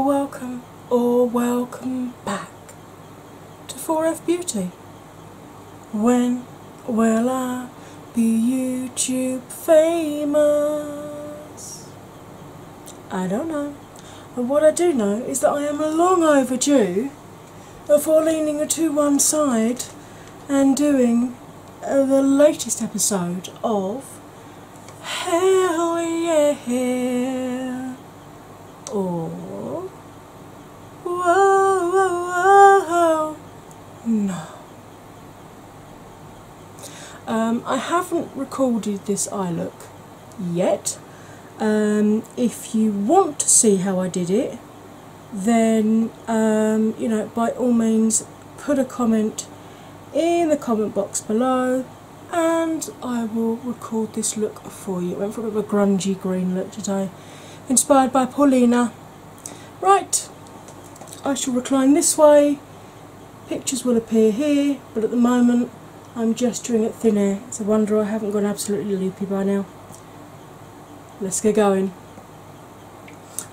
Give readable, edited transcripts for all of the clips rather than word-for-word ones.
welcome or welcome back to 4F Beauty. When will I be YouTube famous? I don't know. But what I do know is that I am long overdue for leaning to one side and doing the latest episode of Hell Yeah, or Whoa, whoa, whoa, no. I haven't recorded this eye look yet. If you want to see how I did it, then you know, by all means put a comment in the comment box below and I will record this look for you. I went for a bit of a grungy green look today, inspired by Paulina. Right, I shall recline this way, pictures will appear here, but at the moment I'm gesturing at thin air. It's a wonder I haven't gone absolutely loopy by now. Let's get going.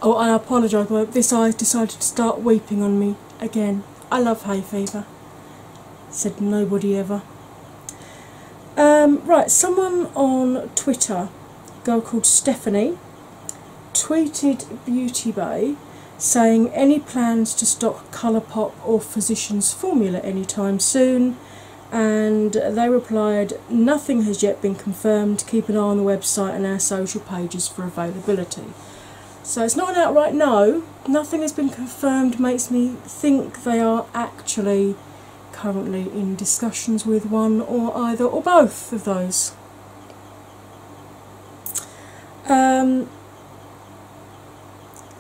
Oh, and I apologise, but this eye's decided to start weeping on me again. I love hay fever. Said nobody ever. Right, someone on Twitter, a girl called Stephanie, tweeted Beauty Bay saying any plans to stock Colourpop or Physicians Formula anytime soon, and they replied, nothing has yet been confirmed, keep an eye on the website and our social pages for availability. So it's not an outright no, nothing has been confirmed, makes me think they are actually currently in discussions with one or either or both of those.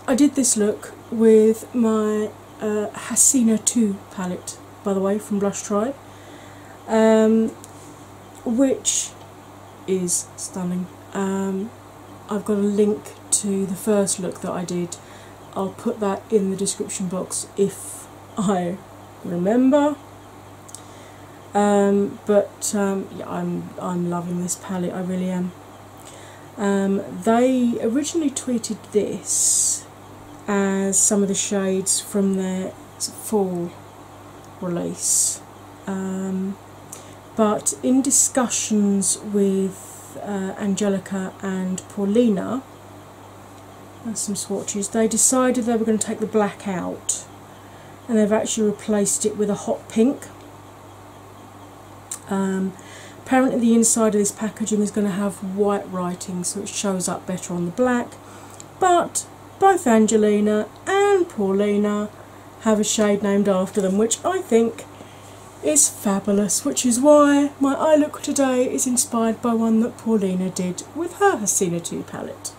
I did this look with my Hasina 2 palette, by the way, from Blush Tribe, which is stunning. I've got a link to the first look that I did. I'll put that in the description box if I remember. Yeah, I'm loving this palette, I really am. They originally tweeted this as some of the shades from their fall release, but in discussions with Angelica and Paulina, some swatches, they decided they were going to take the black out and they've actually replaced it with a hot pink. Apparently the inside of this packaging is going to have white writing so it shows up better on the black, but both Angelina and Paulina have a shade named after them, which I think is fabulous, which is why my eye look today is inspired by one that Paulina did with her Hasina 2 palette.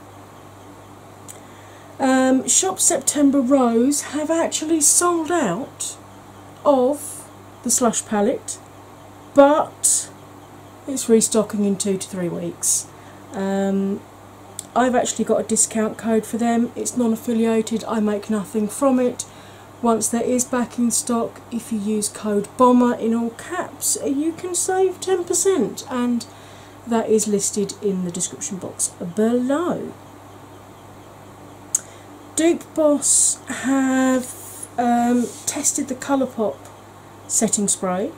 Shop September Rose have actually sold out of the Slush palette, but it's restocking in 2 to 3 weeks. I've actually got a discount code for them. It's non-affiliated, I make nothing from it. Once there is back in stock, if you use code BOMBER in all caps, you can save 10%, and that is listed in the description box below. Dupe Boss have tested the Colourpop setting spray,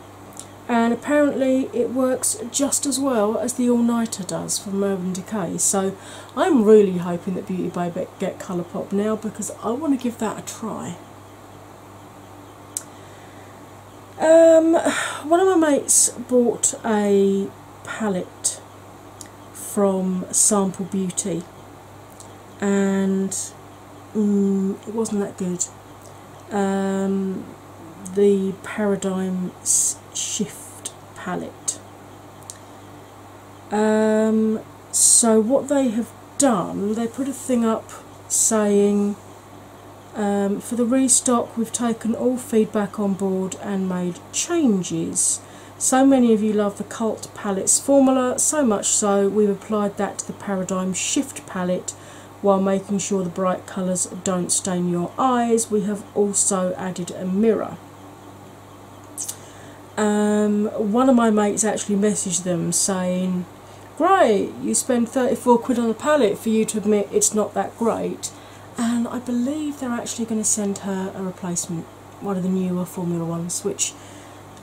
and apparently it works just as well as the All-Nighter does from Urban Decay, so I'm really hoping that Beauty Bay get Colourpop now because I want to give that a try. One of my mates bought a palette from Sample Beauty and it wasn't that good. The Paradigm Shift palette. So what they have done, they put a thing up saying for the restock we've taken all feedback on board and made changes. So many of you love the Cult Palettes formula, so much so we've applied that to the Paradigm Shift palette while making sure the bright colours don't stain your eyes. We have also added a mirror. One of my mates actually messaged them saying, great, you spend 34 quid on a palette for you to admit it's not that great, and I believe they're actually going to send her a replacement, one of the newer Formula Ones, which,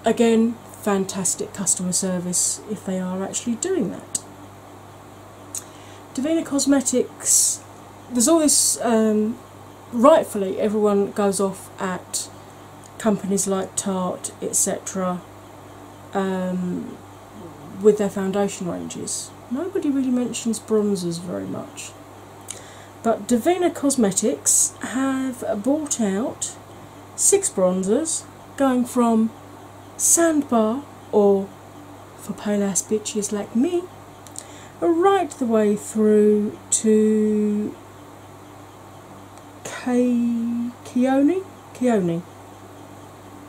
again, fantastic customer service if they are actually doing that. Davina Cosmetics, there's all this, rightfully everyone goes off at companies like Tarte, etc., with their foundation ranges. Nobody really mentions bronzers very much. But Davina Cosmetics have brought out 6 bronzers, going from Sandbar, or for pale ass bitches like me, right the way through to Keone.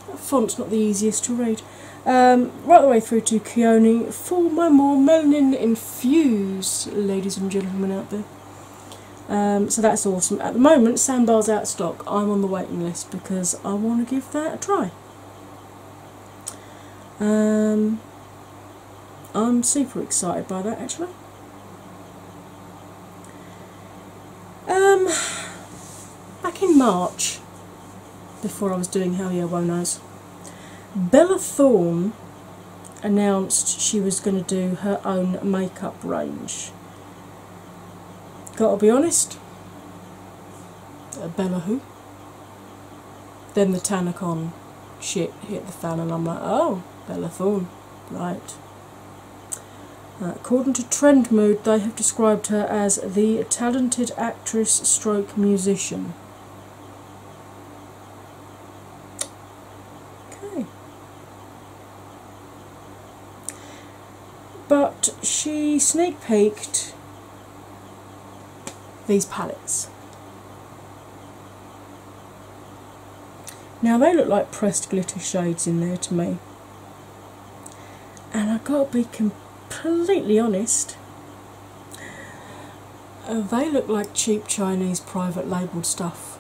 That font's not the easiest to read. Right the way through to Keone for my more melanin infused ladies and gentlemen out there. So that's awesome. At the moment, Sandbar's out of stock. I'm on the waiting list because I want to give that a try. I'm super excited by that, actually. Back in March, before I was doing Hell Yeah Wonos, Bella Thorne announced she was going to do her own makeup range. Gotta be honest, Bella who? Then the Tanacon shit hit the fan and I'm like, oh, Bella Thorne, right. According to Trend Mood, they have described her as the talented actress stroke musician. Okay. But she sneak peeked these palettes. Now they look like pressed glitter shades in there to me. And I've got to be completely honest, they look like cheap Chinese private labelled stuff.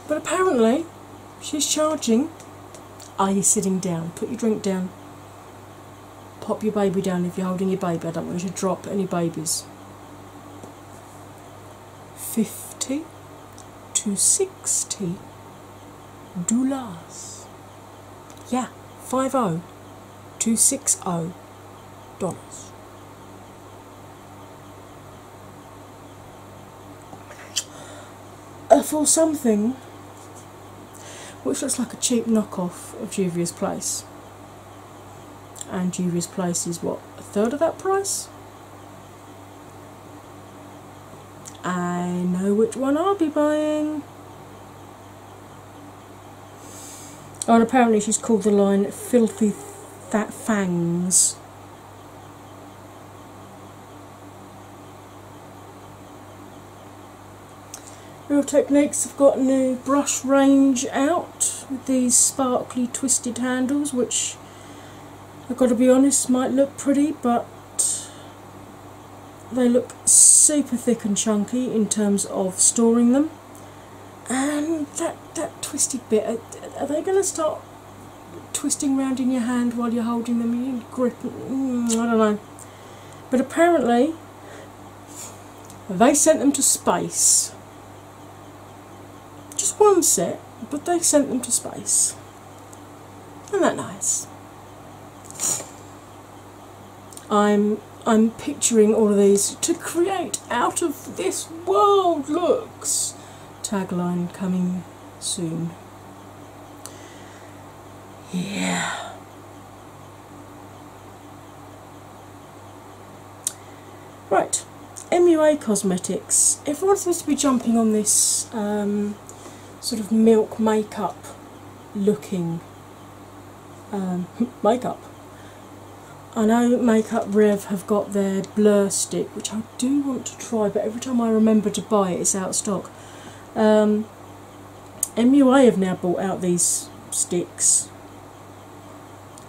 But apparently she's charging. Are you sitting down? Put your drink down. Pop your baby down if you're holding your baby. I don't want you to drop any babies. $50 to $60. Yeah, $50 to $60. For something which looks like a cheap knockoff of Juvia's Place. And Juvia's Place is what, a third of that price? I know which one I'll be buying. Oh, and apparently she's called the line Filthy Fangs. Real Techniques have got a new brush range out with these sparkly twisted handles, which I've got to be honest might look pretty, but they look super thick and chunky in terms of storing them. And that twisted bit, are they going to start twisting around in your hand while you're holding them? You grip, I don't know. But apparently they sent them to space. Just one set, but they sent them to space. Isn't that nice? I'm picturing all of these to create out of this world looks. Tagline coming soon. Yeah. Right, MUA Cosmetics. Everyone seems to be jumping on this sort of milk makeup looking makeup. I know Makeup Rev have got their blur stick, which I do want to try, but every time I remember to buy it, it's out of stock. MUA have now brought out these sticks.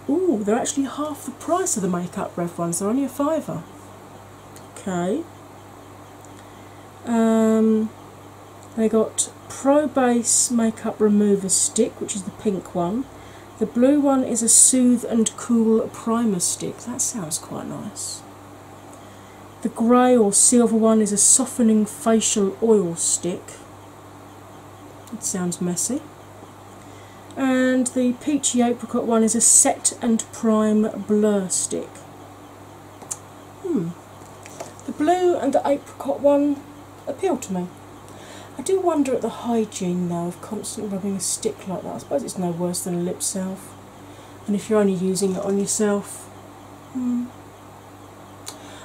Ooh, they're actually half the price of the Makeup Rev ones. They're only a £5. Okay. They got Pro Base Makeup Remover Stick, which is the pink one. The blue one is a Soothe and Cool Primer Stick. That sounds quite nice. The grey or silver one is a softening facial oil stick. It sounds messy. And the peachy apricot one is a set and prime blur stick. The blue and the apricot one appeal to me. I do wonder at the hygiene though of constantly rubbing a stick like that. I suppose it's no worse than a lip salve. And if you're only using it on yourself,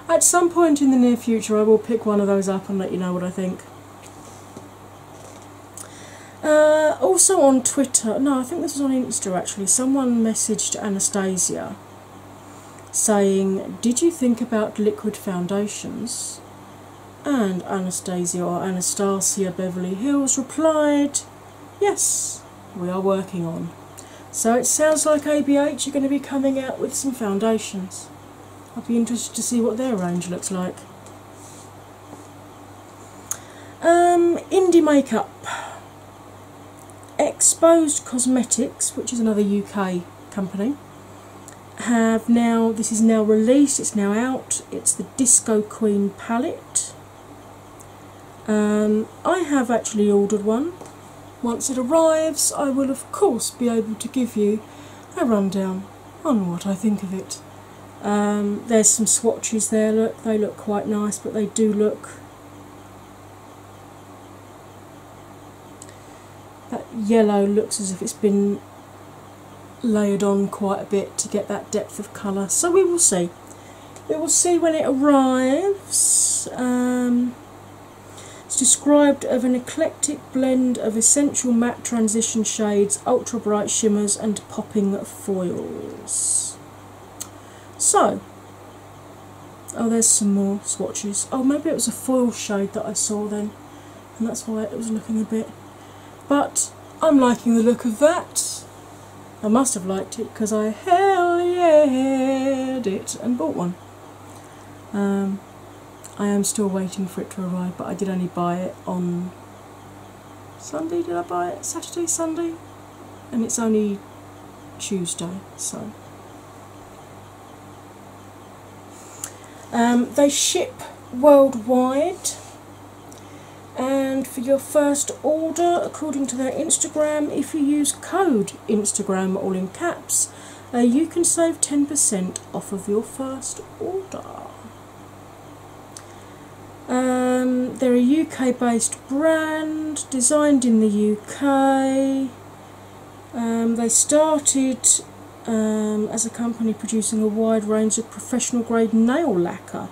at some point in the near future I will pick one of those up and let you know what I think. Also on Twitter, no, I think this was on Insta actually, someone messaged Anastasia saying, did you think about liquid foundations? And Anastasia, or Anastasia Beverly Hills, replied, yes, we are working on. So it sounds like ABH are going to be coming out with some foundations. I'd be interested to see what their range looks like. Indie makeup. Exposed Cosmetics, which is another UK company, have now, this is now released, it's now out, it's the Disco Queen palette. I have actually ordered one. Once it arrives, I will of course be able to give you a rundown on what I think of it. There's some swatches there, look, they look quite nice, but they do look, that yellow looks as if it's been layered on quite a bit to get that depth of colour, so we will see. We will see when it arrives. It's described as an eclectic blend of essential matte transition shades, ultra bright shimmers and popping foils. So, oh, there's some more swatches. Oh, maybe it was a foil shade that I saw then, and that's why it was looking a bit. But I'm liking the look of that. I must have liked it because I hell yeah-ed it and bought one. I am still waiting for it to arrive, but I did only buy it on Sunday. Did I buy it? Saturday, Sunday? And it's only Tuesday, so. They ship worldwide, and for your first order, according to their Instagram, if you use code Instagram, all in caps, you can save 10% off of your first order. They're a UK based brand, designed in the UK. They started as a company producing a wide range of professional grade nail lacquer,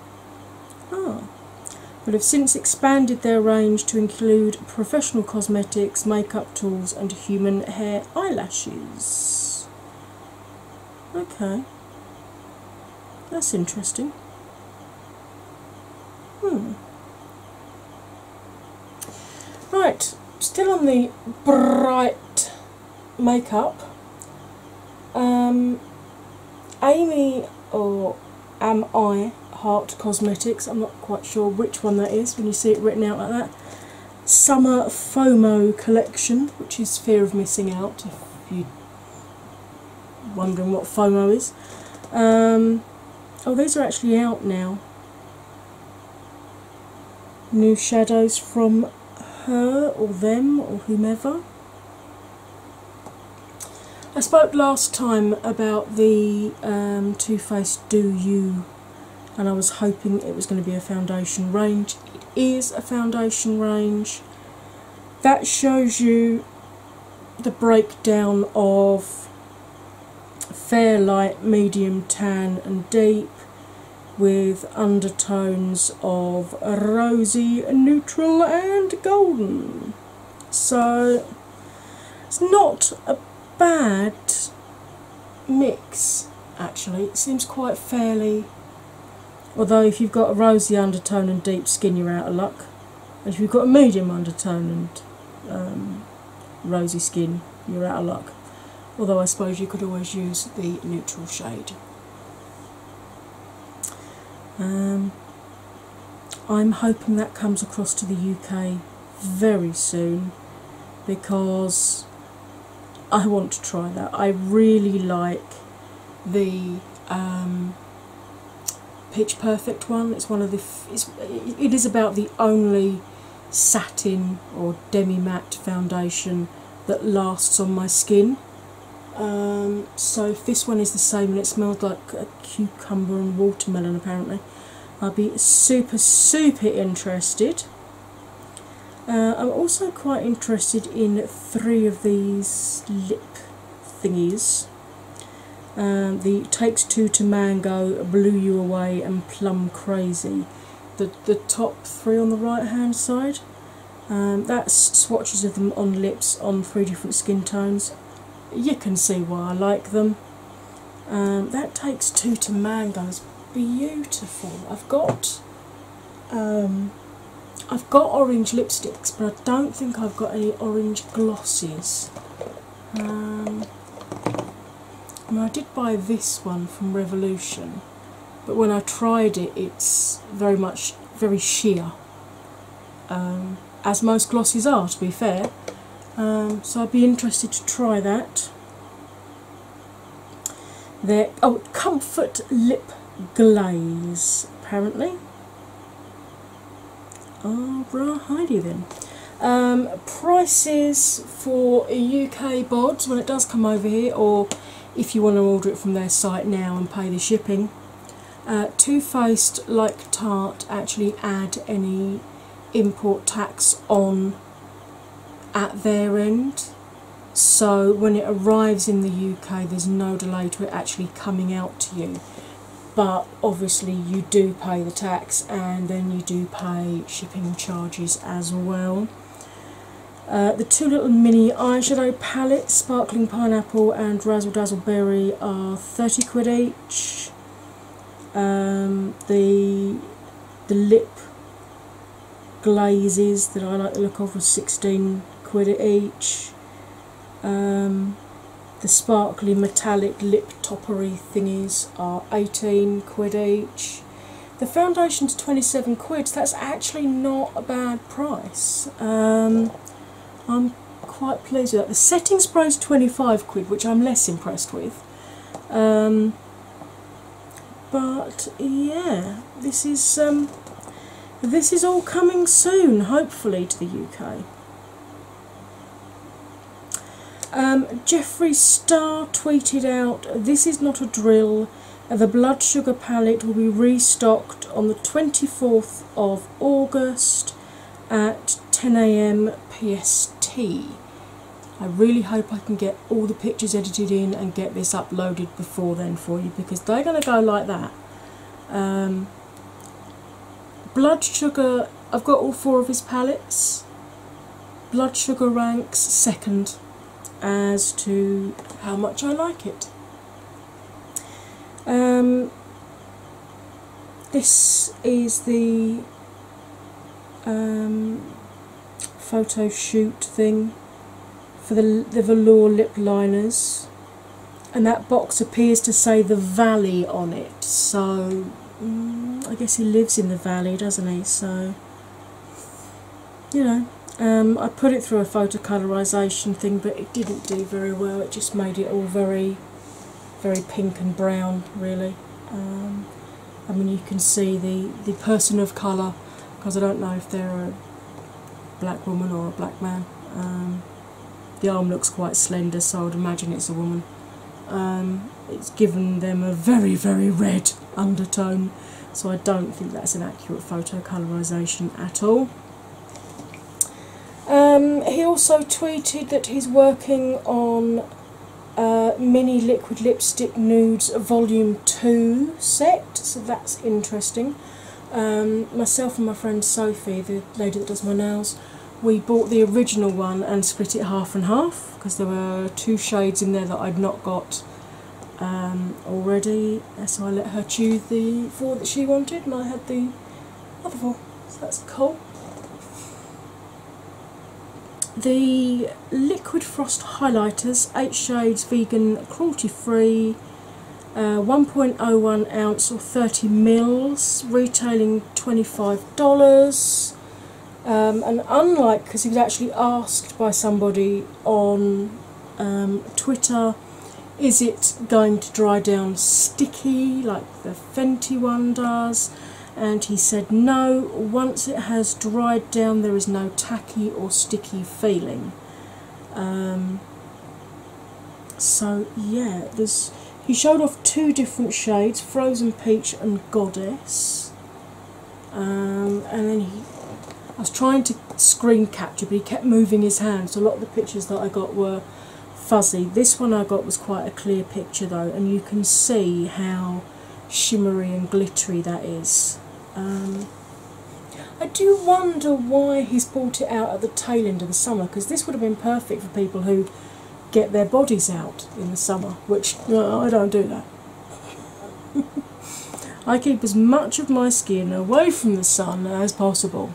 but have since expanded their range to include professional cosmetics, makeup tools and human hair eyelashes. Okay, that's interesting. Right, still on the bright makeup. Amy, or Am I Heart Cosmetics, I'm not quite sure which one that is when you see it written out like that. Summer FOMO collection, which is fear of missing out, if you're wondering what FOMO is. Oh, these are actually out now. New shadows from her or them or whomever. I spoke last time about the Too Faced Do You, and I was hoping it was going to be a foundation range. It is a foundation range. That shows you the breakdown of fair, light, medium, tan and deep, with undertones of rosy, neutral and golden. So it's not a bad mix actually. It seems quite fairly, although if you've got a rosy undertone and deep skin you're out of luck, and if you've got a medium undertone and rosy skin you're out of luck, although I suppose you could always use the neutral shade. I'm hoping that comes across to the UK very soon, because I want to try that. I really like the Pitch Perfect one. It's one of the. It is about the only satin or demi matte foundation that lasts on my skin. So if this one is the same and it smells like a cucumber and watermelon, apparently, I'll be super interested. I'm also quite interested in 3 of these lip thingies. The Takes Two to Mango, Blew You Away and Plum Crazy. The top 3 on the right hand side. That's swatches of them on lips on 3 different skin tones. You can see why I like them. That Takes Two to Mango is beautiful. I've got orange lipsticks, but I don't think I've got any orange glosses. I did buy this one from Revolution, but when I tried it, it's very sheer, as most glosses are, to be fair. So I'd be interested to try that. Comfort Lip Glaze, apparently. Alrighty then. Prices for UK bods when it does come over here, or if you want to order it from their site now and pay the shipping. Too Faced, like Tarte, actually add any import tax on at their end, so when it arrives in the UK there's no delay to it actually coming out to you, but obviously you do pay the tax and then you do pay shipping charges as well. The 2 little mini eyeshadow palettes, Sparkling Pineapple and Razzle Dazzle Berry, are 30 quid each. The lip glazes that I like the look of are 16 quid each. The sparkly metallic lip toppery thingies are 18 quid each. The foundation's 27 quid, so that's actually not a bad price. I'm quite pleased with that. The setting spray's 25 quid, which I'm less impressed with. But yeah, this is all coming soon, hopefully, to the UK. Jeffree Star tweeted out, "This is not a drill. The Blood Sugar palette will be restocked on the 24th of August at 10 AM PST. I really hope I can get all the pictures edited in and get this uploaded before then for you, because they're going to go like that." Blood Sugar, I've got all 4 of his palettes. Blood Sugar ranks second as to how much I like it. This is the photo shoot thing for the velour lip liners, and that box appears to say the Valley on it, so I guess he lives in the Valley, doesn't he? So, you know, I put it through a photo colorisation thing, but it didn't do very well. It just made it all very, very pink and brown, really. I mean, you can see the person of colour, because I don't know if they're a black woman or a black man. The arm looks quite slender, so I would imagine it's a woman. It's given them a very, very red undertone, so I don't think that's an accurate photo colorisation at all. He also tweeted that he's working on Mini Liquid Lipstick Nudes Volume 2 set, so that's interesting. Myself and my friend Sophie, the lady that does my nails, we bought the original one and split it half and half, because there were 2 shades in there that I'd not got already, so I let her choose the 4 that she wanted and I had the other 4, so that's cool. The Liquid Frost highlighters, 8 shades, vegan, cruelty free, 1.01 ounce or 30 mils, retailing $25. And unlike, because he was actually asked by somebody on Twitter Is it going to dry down sticky like the Fenty one does? And he said no, once it has dried down there is no tacky or sticky feeling. So yeah, he showed off two different shades, Frozen Peach and Goddess. And then I was trying to screen capture, but he kept moving his hand, so a lot of the pictures that I got were fuzzy. This one I got was quite a clear picture though, and you can see how shimmery and glittery that is. I do wonder why he's brought it out at the tail end of the summer, because this would have been perfect for people who get their bodies out in the summer, which I don't do that. I keep as much of my skin away from the sun as possible.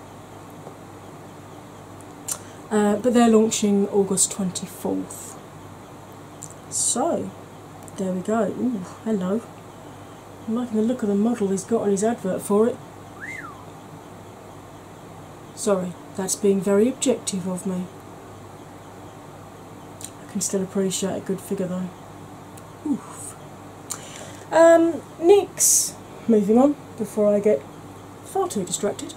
But they're launching August 24th. So, there we go. Ooh, hello. I'm liking the look of the model he's got on his advert for it. Sorry, that's being very objective of me. I can still appreciate a good figure though. Oof. NYX, moving on before I get far too distracted.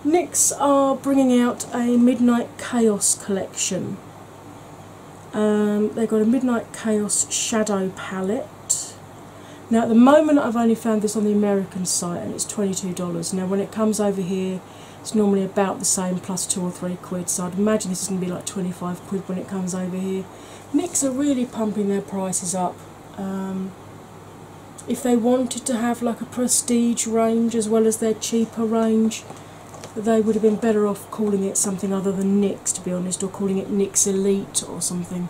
NYX are bringing out a Midnight Chaos collection. They've got a Midnight Chaos shadow palette. Now at the moment I've only found this on the American site and it's $22. Now when it comes over here it's normally about the same plus 2 or 3 quid, so I'd imagine this is going to be like 25 quid when it comes over here. NYX are really pumping their prices up. If they wanted to have like a prestige range as well as their cheaper range, they would have been better off calling it something other than NYX, to be honest, or calling it NYX Elite or something.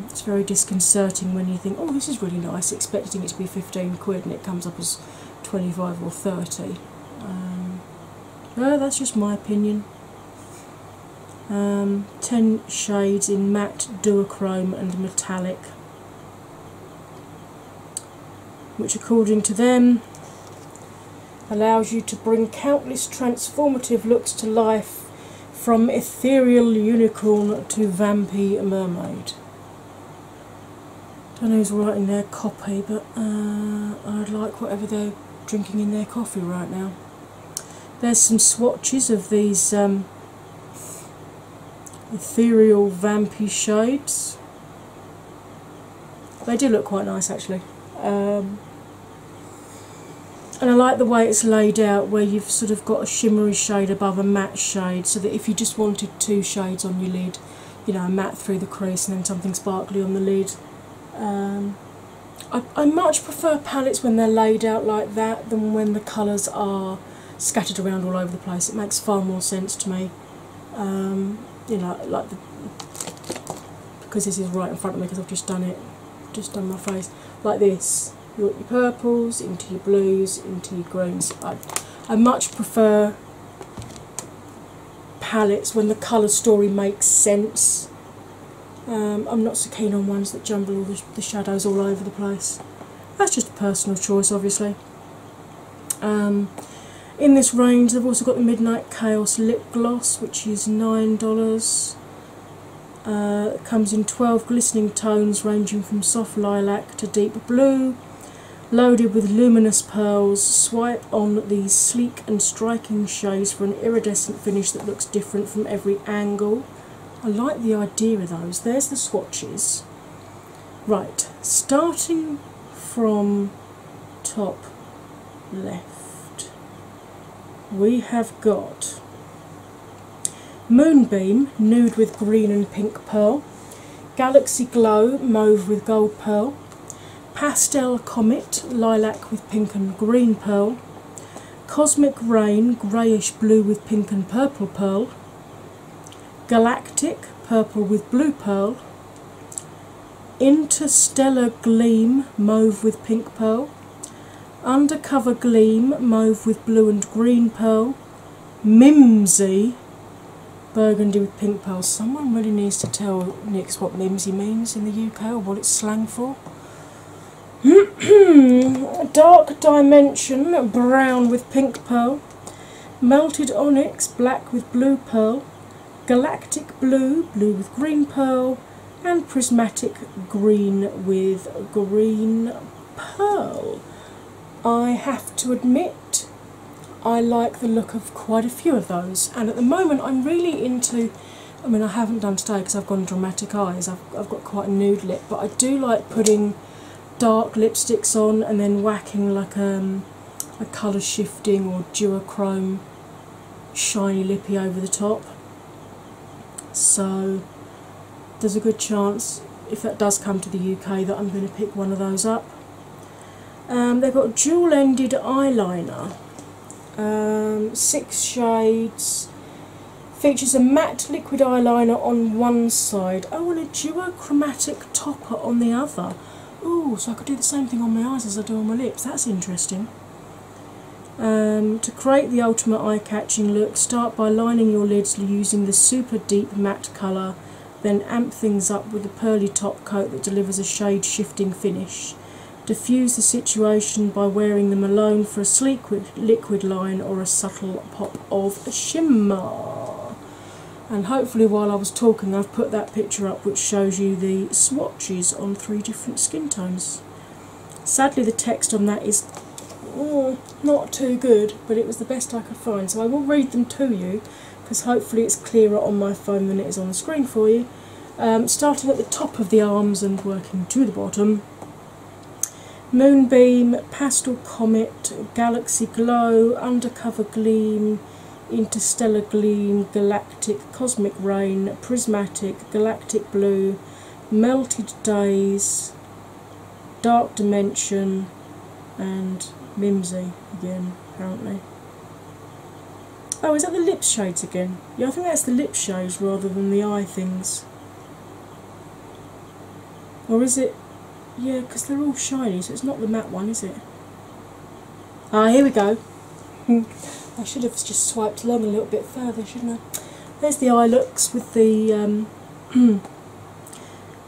It's very disconcerting when you think, oh, this is really nice, expecting it to be 15 quid and it comes up as 25 or 30. No, that's just my opinion. 10 shades in matte, duochrome and metallic, which according to them allows you to bring countless transformative looks to life, from ethereal unicorn to vampy mermaid. Don't know who's writing their copy, but I'd like whatever they're drinking in their coffee right now. There's some swatches of these ethereal vampy shades. They do look quite nice actually. And I like the way it's laid out, where you've sort of got a shimmery shade above a matte shade, so that if you just wanted 2 shades on your lid, you know, a matte through the crease and then something sparkly on the lid. I much prefer palettes when they're laid out like that than when the colours are scattered around all over the place. It makes far more sense to me. You know, like because this is right in front of me because I've just done it, just done my face like this. You got your purples into your blues into your greens. I much prefer palettes when the colour story makes sense. I'm not so keen on ones that jumble all the shadows all over the place. That's just a personal choice, obviously. In this range they've also got the Midnight Chaos lip gloss, which is $9. It comes in 12 glistening tones ranging from soft lilac to deep blue, loaded with luminous pearls. Swipe on these sleek and striking shades for an iridescent finish that looks different from every angle. I like the idea of those. There's the swatches. Right, starting from top left, we have got Moonbeam, nude with green and pink pearl, Galaxy Glow, mauve with gold pearl, Pastel Comet, lilac with pink and green pearl, Cosmic Rain, greyish blue with pink and purple pearl, Galactic, purple with blue pearl, Interstellar Gleam, mauve with pink pearl, Undercover Gleam, mauve with blue and green pearl, Mimsy, burgundy with pink pearl. Someone really needs to tell NYX what Mimsy means in the UK or what it's slang for. Dark Dimension, brown with pink pearl, Melted Onyx, black with blue pearl, Galactic Blue, blue with green pearl, and Prismatic Green with Green Pearl. I have to admit, I like the look of quite a few of those, and at the moment I'm really into, I mean I haven't done today because I've gone dramatic eyes, I've got quite a nude lip, but I do like putting dark lipsticks on and then whacking like a colour shifting or duochrome shiny lippy over the top. So there's a good chance, if that does come to the UK, that I'm going to pick one of those up. They've got dual-ended eyeliner, 6 shades, features a matte liquid eyeliner on one side, oh, and a duochromatic topper on the other. Ooh, so I could do the same thing on my eyes as I do on my lips, that's interesting. To create the ultimate eye-catching look, start by lining your lids using the super deep matte colour, then amp things up with a pearly top coat that delivers a shade-shifting finish. Diffuse the situation by wearing them alone for a sleek liquid line or a subtle pop of shimmer. And hopefully while I was talking I've put that picture up which shows you the swatches on 3 different skin tones. Sadly the text on that is not too good, but it was the best I could find, so I will read them to you because hopefully it's clearer on my phone than it is on the screen for you. Starting at the top of the arms and working to the bottom. Moonbeam, Pastel Comet, Galaxy Glow, Undercover Gleam, Interstellar Gleam, Galactic, Cosmic Rain, Prismatic, Galactic Blue, Melted Days, Dark Dimension, and Mimsy again, apparently. Oh, is that the lip shades again? Yeah, I think that's the lip shades rather than the eye things. Or is it? Yeah, because they're all shiny, so it's not the matte one, is it? Ah, here we go. I should have just swiped along a little bit further, shouldn't I? There's the eye looks with the...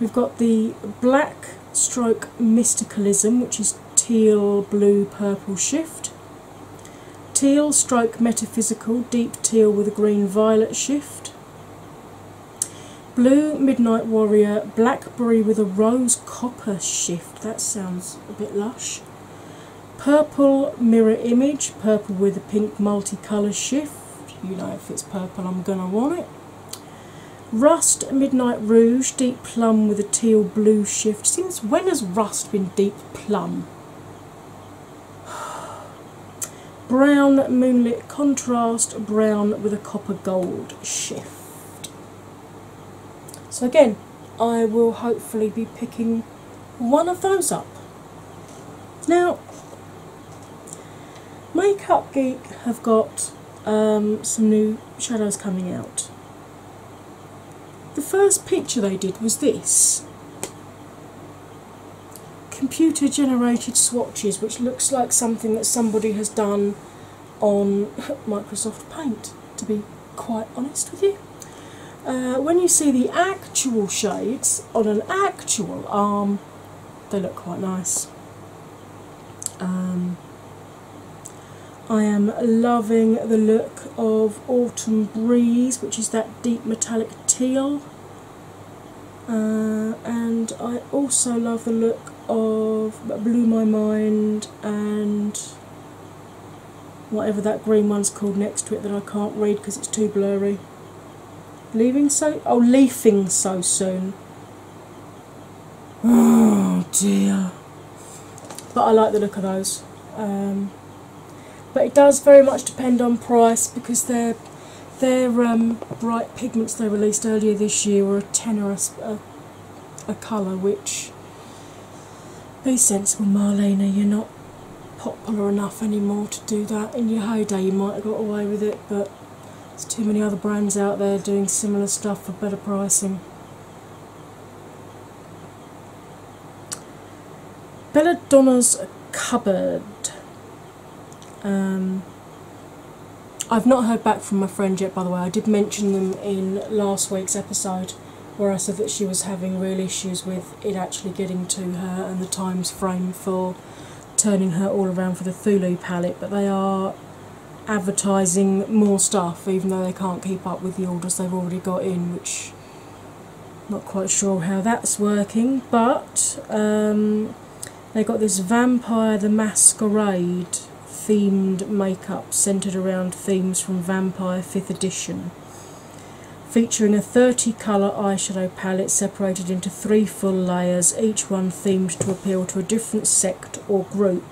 we've got the Black Stroke Mysticalism, which is teal, blue, purple shift. Teal stroke Metaphysical, deep teal with a green violet shift. Blue Midnight Warrior, Blackberry with a rose copper shift. That sounds a bit lush. Purple Mirror Image, purple with a pink multicolour shift. You know, if it's purple I'm gonna want it. Rust Midnight Rouge, deep plum with a teal blue shift. Since when has Rust been deep plum? Brown Moonlit Contrast, brown with a copper gold shift. So again, I will hopefully be picking one of those up. Now, Makeup Geek have got some new shadows coming out. The first picture they did was this. Computer generated swatches, which looks like something that somebody has done on Microsoft Paint, to be quite honest with you. When you see the actual shades on an actual arm, they look quite nice. I am loving the look of Autumn Breeze, which is that deep metallic teal, and I also love the look of Blew My Mind and whatever that green one's called next to it that I can't read because it's too blurry. Leaving so soon. Oh dear. But I like the look of those. But it does very much depend on price because their bright pigments they released earlier this year were a tenner a colour, which, be sensible Marlena, you're not popular enough anymore to do that. In your heyday you might have got away with it, but there's too many other brands out there doing similar stuff for better pricing. Belladonna's Cupboard. I've not heard back from my friend yet, by the way. I did mention them in last week's episode where I said that she was having real issues with it actually getting to her and the times frame for turning her all around for the Thulu palette, but they are advertising more stuff even though they can't keep up with the orders they've already got in, which Not quite sure how that's working, but they got this Vampire the Masquerade themed makeup centred around themes from Vampire 5th edition, featuring a 30 colour eyeshadow palette separated into 3 full layers, each one themed to appeal to a different sect or group,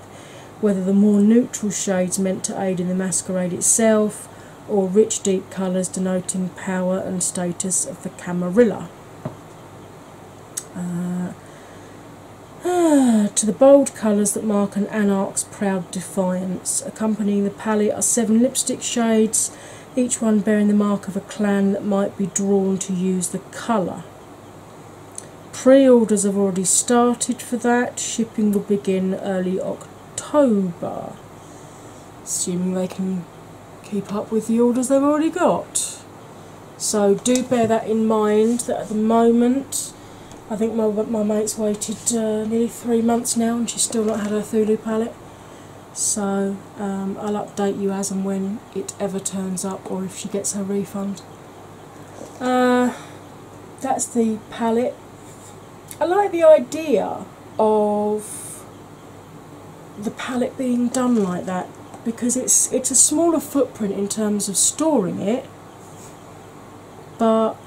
whether the more neutral shades meant to aid in the masquerade itself, or rich deep colours denoting power and status of the Camarilla. To the bold colours that mark an anarch's proud defiance. Accompanying the palette are 7 lipstick shades, each one bearing the mark of a clan that might be drawn to use the colour. Pre-orders have already started for that. Shipping will begin early October, assuming they can keep up with the orders they've already got. So do bear that in mind, that at the moment, I think my mate's waited nearly 3 months now and she's still not had her Thulu palette. So I'll update you as and when it ever turns up, or if she gets her refund. That's the palette. I like the idea of the palette being done like that, because it's a smaller footprint in terms of storing it, but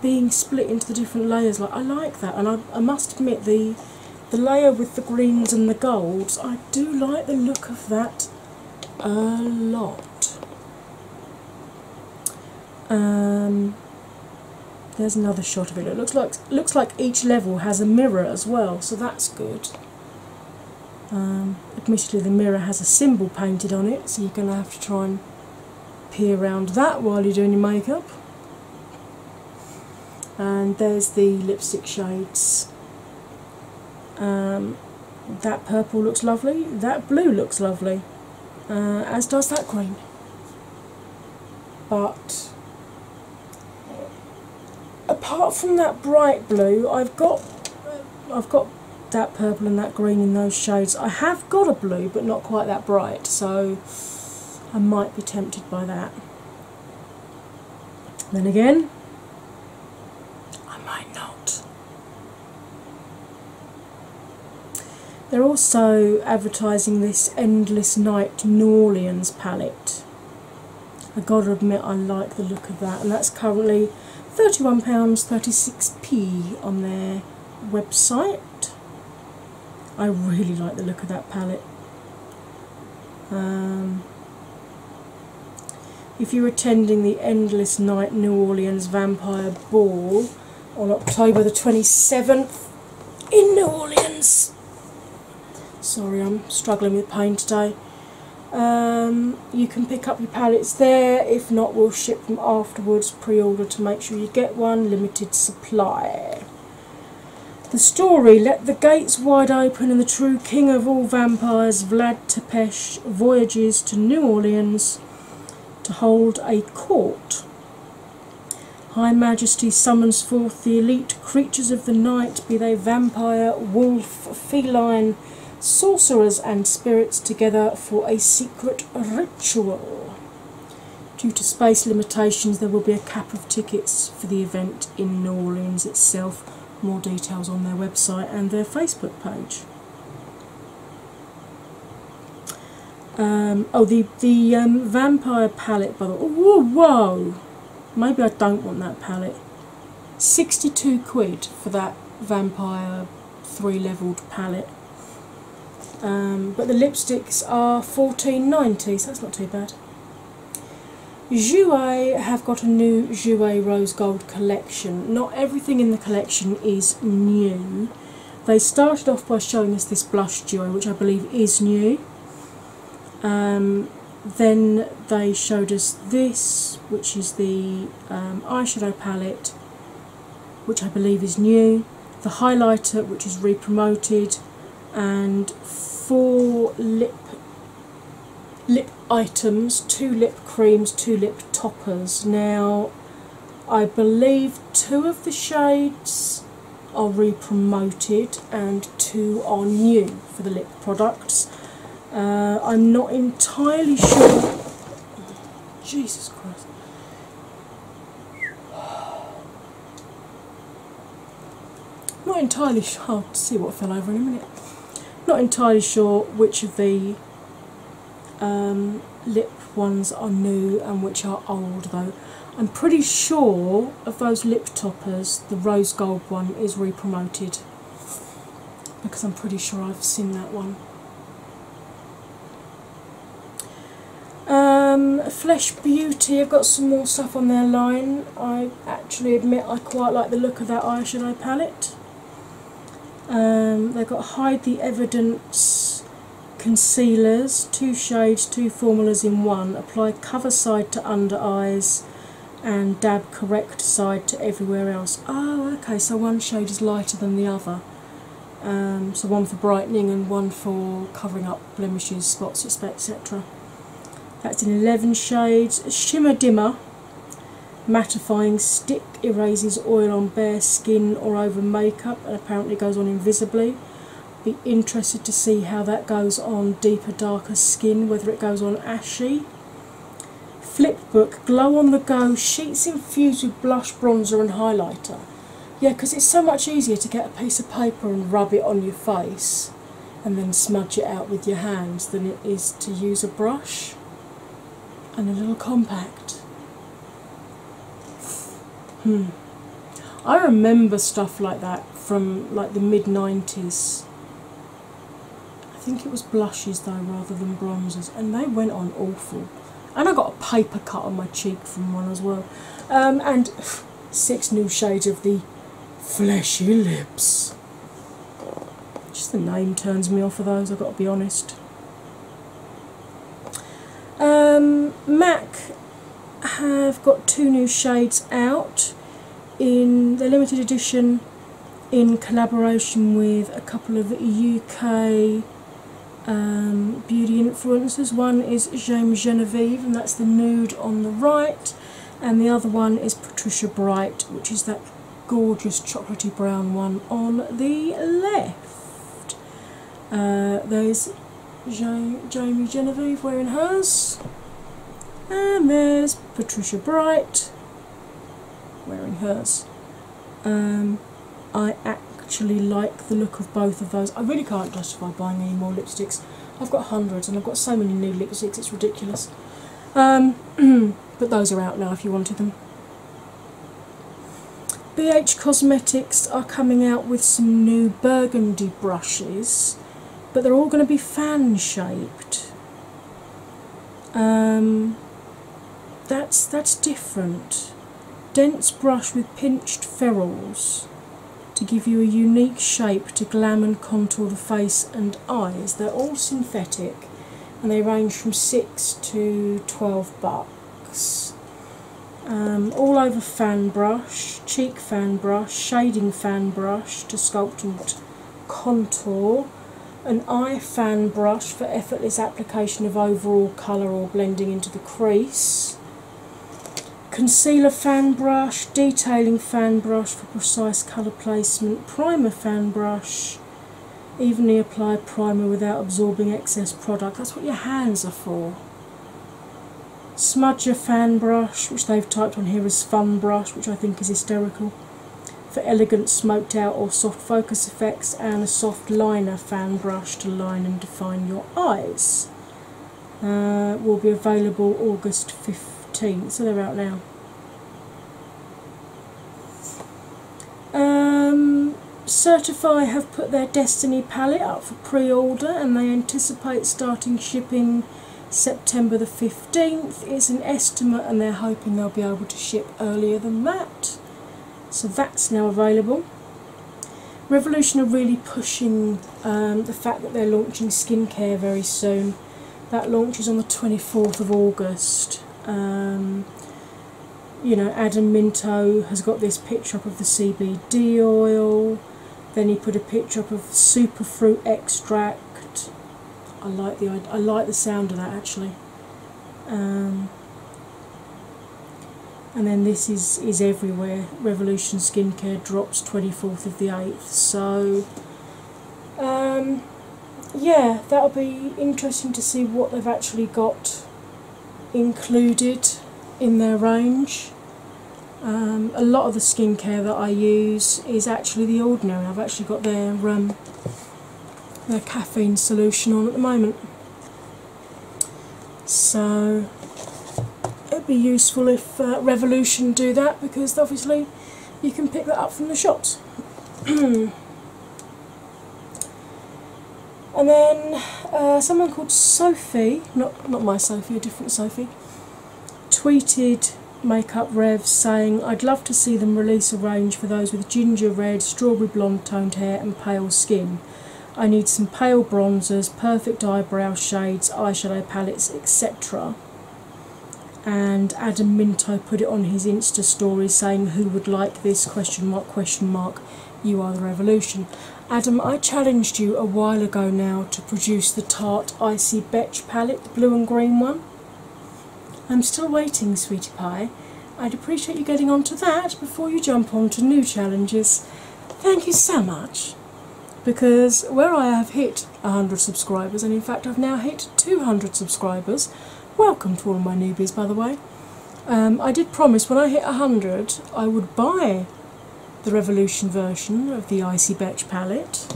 being split into the different layers, I like that. And I must admit, the layer with the greens and the golds, I do like the look of that a lot. There's another shot of it. It looks like each level has a mirror as well, so that's good. Admittedly, the mirror has a symbol painted on it, so you're going to have to try and peer around that while you're doing your makeup. And there's the lipstick shades. That purple looks lovely, that blue looks lovely, as does that green. But apart from that bright blue, I've got that purple and that green in those shades. I have got a blue, but not quite that bright, so I might be tempted by that. Then again, I might not. They're also advertising this Endless Night New Orleans palette. I've got to admit, I like the look of that, and that's currently £31.36p on their website. I really like the look of that palette. If you're attending the Endless Night New Orleans Vampire Ball on October the 27th in New Orleans, sorry, I'm struggling with pain today, you can pick up your palettes there. If not, we'll ship them afterwards, pre-order to make sure you get one, limited supply. The story: let the gates wide open and the true king of all vampires, Vlad Tepes, voyages to New Orleans to hold a court. High Majesty summons forth the elite creatures of the night, be they vampire, wolf, feline, sorcerers and spirits, together for a secret ritual. Due to space limitations, there will be a cap of tickets for the event in New Orleans itself. More details on their website and their Facebook page. The vampire palette, by the way. Whoa! Maybe I don't want that palette. 62 quid for that vampire 3-levelled palette. But the lipsticks are $14.90, so that's not too bad. Jouer have got a new Jouer Rose Gold collection. Not everything in the collection is new. They started off by showing us this blush duo, which I believe is new. Then they showed us this, which is the eyeshadow palette, which I believe is new. The highlighter, which is re-promoted, and 4 lip items, 2 lip creams, 2 lip toppers. Now, I believe 2 of the shades are re-promoted and 2 are new for the lip products. I'm not entirely sure. Jesus Christ. not entirely sure, I'll see what fell over in a minute, not entirely sure which of the lip ones are new and which are old though. I'm pretty sure of those lip toppers, the rose gold one is re-promoted, because I'm pretty sure I've seen that one. Flesh Beauty, I've got some more stuff on their line. I actually admit I quite like the look of that eyeshadow palette. They've got Hide the Evidence concealers, 2 shades, 2 formulas in one. Apply cover side to under eyes and dab correct side to everywhere else. Oh, okay, so one shade is lighter than the other. So one for brightening and one for covering up blemishes, spots, etc. That's in 11 shades. Shimmer Dimmer, mattifying stick, erases oil on bare skin or over makeup and apparently goes on invisibly. Be interested to see how that goes on deeper, darker skin, whether it goes on ashy. Flipbook, glow on the go, sheets infused with blush, bronzer and highlighter. Yeah, because it's so much easier to get a piece of paper and rub it on your face and then smudge it out with your hands than it is to use a brush and a little compact. I remember stuff like that from like the mid-90s. I think it was blushes though rather than bronzers, and they went on awful. And I got a paper cut on my cheek from one as well. And 6 new shades of the Fleshy Lips. Just the name turns me off of those, I've got to be honest. MAC have got 2 new shades out in the limited edition in collaboration with a couple of UK beauty influencers. One is James Genevieve, and that's the nude on the right, and the other one is Patricia Bright, which is that gorgeous chocolatey brown one on the left. There's Jamie Genevieve wearing hers, and there's Patricia Bright wearing hers. I actually like the look of both of those. I really can't justify buying any more lipsticks. I've got hundreds and I've got so many new lipsticks, it's ridiculous. But those are out now if you wanted them. BH Cosmetics are coming out with some new burgundy brushes, but they're all going to be fan shaped. That's different. Dense brush with pinched ferrules to give you a unique shape to glam and contour the face and eyes. They're all synthetic and they range from $6 to $12. All over fan brush, cheek fan brush, shading fan brush to sculpt and contour, an eye fan brush for effortless application of overall colour or blending into the crease, concealer fan brush, detailing fan brush for precise colour placement, primer fan brush, evenly applied primer without absorbing excess product. That's what your hands are for. Smudger fan brush, which they've typed on here as fun brush, which I think is hysterical, for elegant smoked out or soft focus effects, and a soft liner fan brush to line and define your eyes. Will be available August 15th, so they're out now. Certify have put their Destiny palette up for pre-order and they anticipate starting shipping September the 15th. It's an estimate and they're hoping they'll be able to ship earlier than that. So that's now available. Revolution are really pushing the fact that they're launching skincare very soon. That launches on the 24th of August. You know, Adam Minto has got this picture up of the CBD oil, then he put a picture up of superfruit extract. I like the sound of that actually. And then this is everywhere. Revolution Skincare drops 24th of the 8th. So yeah, that'll be interesting to see what they've actually got included in their range. A lot of the skincare that I use is actually the Ordinary. I've actually got their caffeine solution on at the moment. So it'd be useful if Revolution do that, because obviously you can pick that up from the shops. And then someone called Sophie, not my Sophie, a different Sophie, tweeted Makeup Revs saying, "I'd love to see them release a range for those with ginger red, strawberry blonde toned hair and pale skin. I need some pale bronzers, perfect eyebrow shades, eyeshadow palettes, etc." And Adam Minto put it on his Insta story saying, "Who would like this? Question mark, question mark. You are the revolution." Adam, I challenged you a while ago now to produce the Tarte Icy Betch palette, the blue and green one. I'm still waiting, sweetie pie. I'd appreciate you getting onto that before you jump on to new challenges. Thank you so much. Because where I have hit 100 subscribers, and in fact I've now hit 200 subscribers, welcome to all my newbies by the way, I did promise when I hit 100 I would buy the Revolution version of the Icy Betch palette,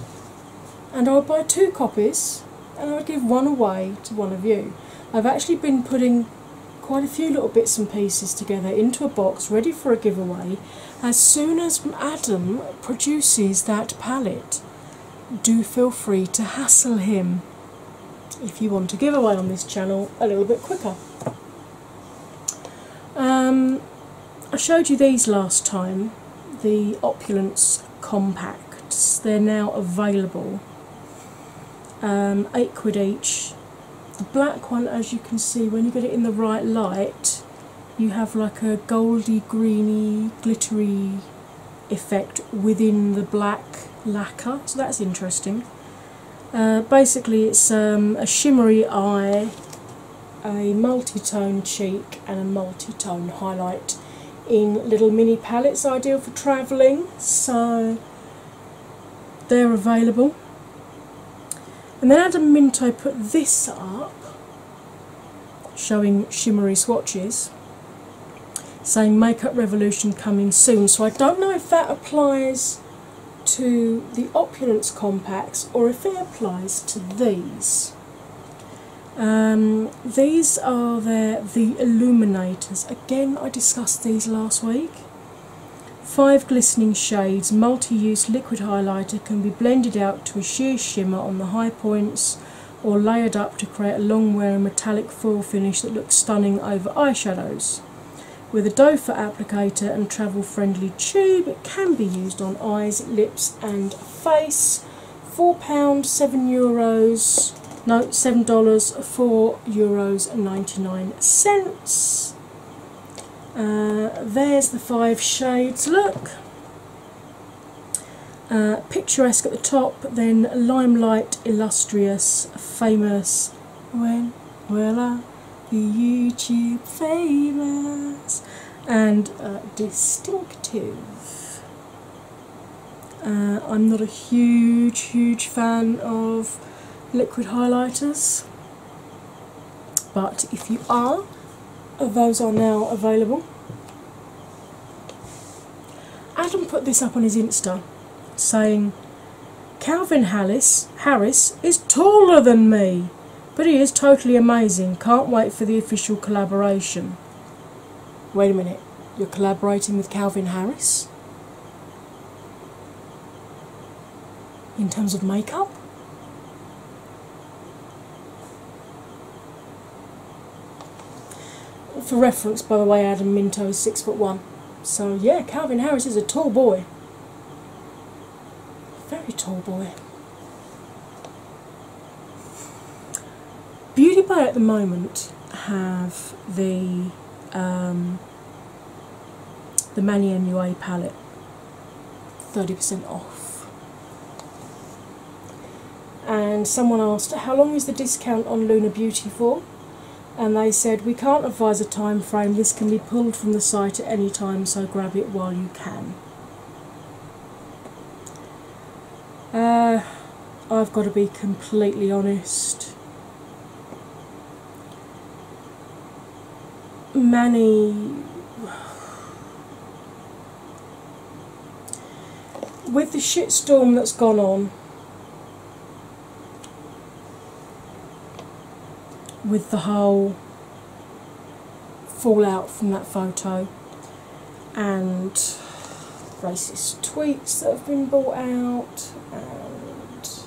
and I would buy 2 copies and I would give one away to one of you. I've actually been putting quite a few little bits and pieces together into a box ready for a giveaway. As soon as Adam produces that palette, do feel free to hassle him if you want to give away on this channel a little bit quicker. I showed you these last time, the Opulence Compacts. They're now available, £8 each. The black one, as you can see, when you get it in the right light, you have like a goldy, greeny, glittery effect within the black lacquer, so that's interesting. Basically it's a shimmery eye, a multi-tone cheek and a multi-tone highlight in little mini palettes, ideal for travelling, so they're available. And then Adam Minto put this up, showing shimmery swatches, saying Makeup Revolution coming soon. So I don't know if that applies to the Opulence Compacts or if it applies to these. These are the Illuminators. Again, I discussed these last week. 5 glistening shades, multi-use liquid highlighter, can be blended out to a sheer shimmer on the high points or layered up to create a long-wearing metallic foil finish that looks stunning over eyeshadows. With a doe foot applicator and travel-friendly tube, it can be used on eyes, lips and face. £4, €7, no, $7, €4.99. There's the 5 shades, look. Picturesque at the top, then Limelight, Illustrious, Famous, When Will I Be YouTube Famous, and Distinctive. I'm not a huge fan of liquid highlighters, but if you are, those are now available. Adam put this up on his Insta saying, "Calvin Harris is taller than me, but he is totally amazing. Can't wait for the official collaboration." Wait a minute, you're collaborating with Calvin Harris? In terms of makeup? For reference, by the way, Adam Minto is 6'1", so yeah, Calvin Harris is a tall boy, very tall boy. Beauty Bay at the moment have the Manny NUA palette 30% off, and someone asked how long is the discount on Luna Beauty for? And they said, "We can't advise a time frame, this can be pulled from the site at any time, so grab it while you can." I've got to be completely honest. Manny, with the shitstorm that's gone on with the whole fallout from that photo and racist tweets that have been brought out, and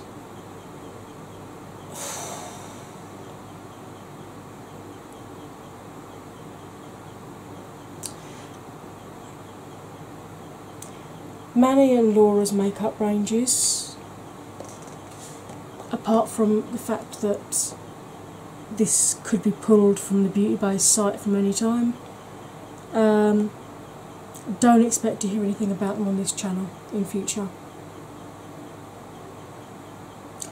Manny and Laura's makeup ranges, apart from the fact that this could be pulled from the Beauty Base site from any time, don't expect to hear anything about them on this channel in future.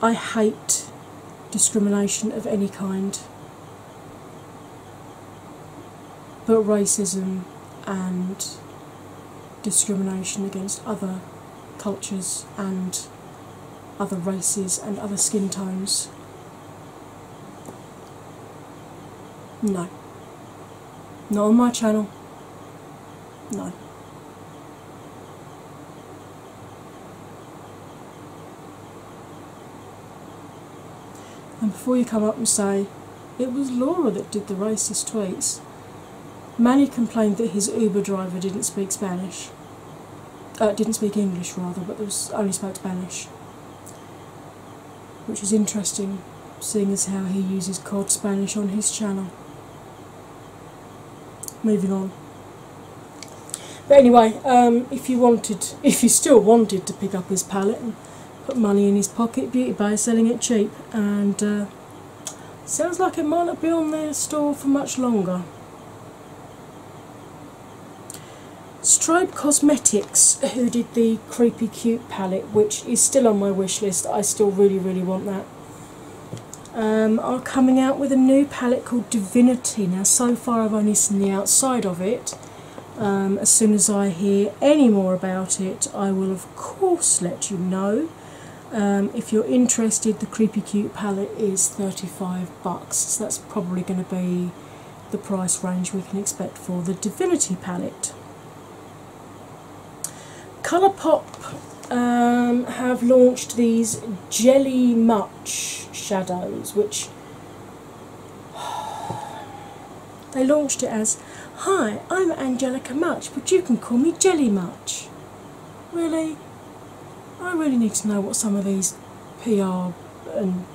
I hate discrimination of any kind, but racism and discrimination against other cultures and other races and other skin tones, no. Not on my channel. No. And before you come up and say, it was Laura that did the racist tweets, Manny complained that his Uber driver didn't speak Spanish. Didn't speak English rather, but only spoke Spanish. Which is interesting, seeing as how he uses cod Spanish on his channel. Moving on. But anyway, if you still wanted to pick up his palette and put money in his pocket, Beauty Bay selling it cheap, and sounds like it might not be on their store for much longer. Strobe Cosmetics, who did the Creepy Cute palette, which is still on my wish list, I still really, really want that, are coming out with a new palette called Divinity. Now, so far I've only seen the outside of it. As soon as I hear any more about it, I will of course let you know. If you're interested, the Creepy Cute palette is $35, so that's probably going to be the price range we can expect for the Divinity palette. Colourpop have launched these Jelly Much shadows, which they launched it as, "Hi, I'm Angelica Much, but you can call me Jelly Much." Really? I really need to know what some of these PR and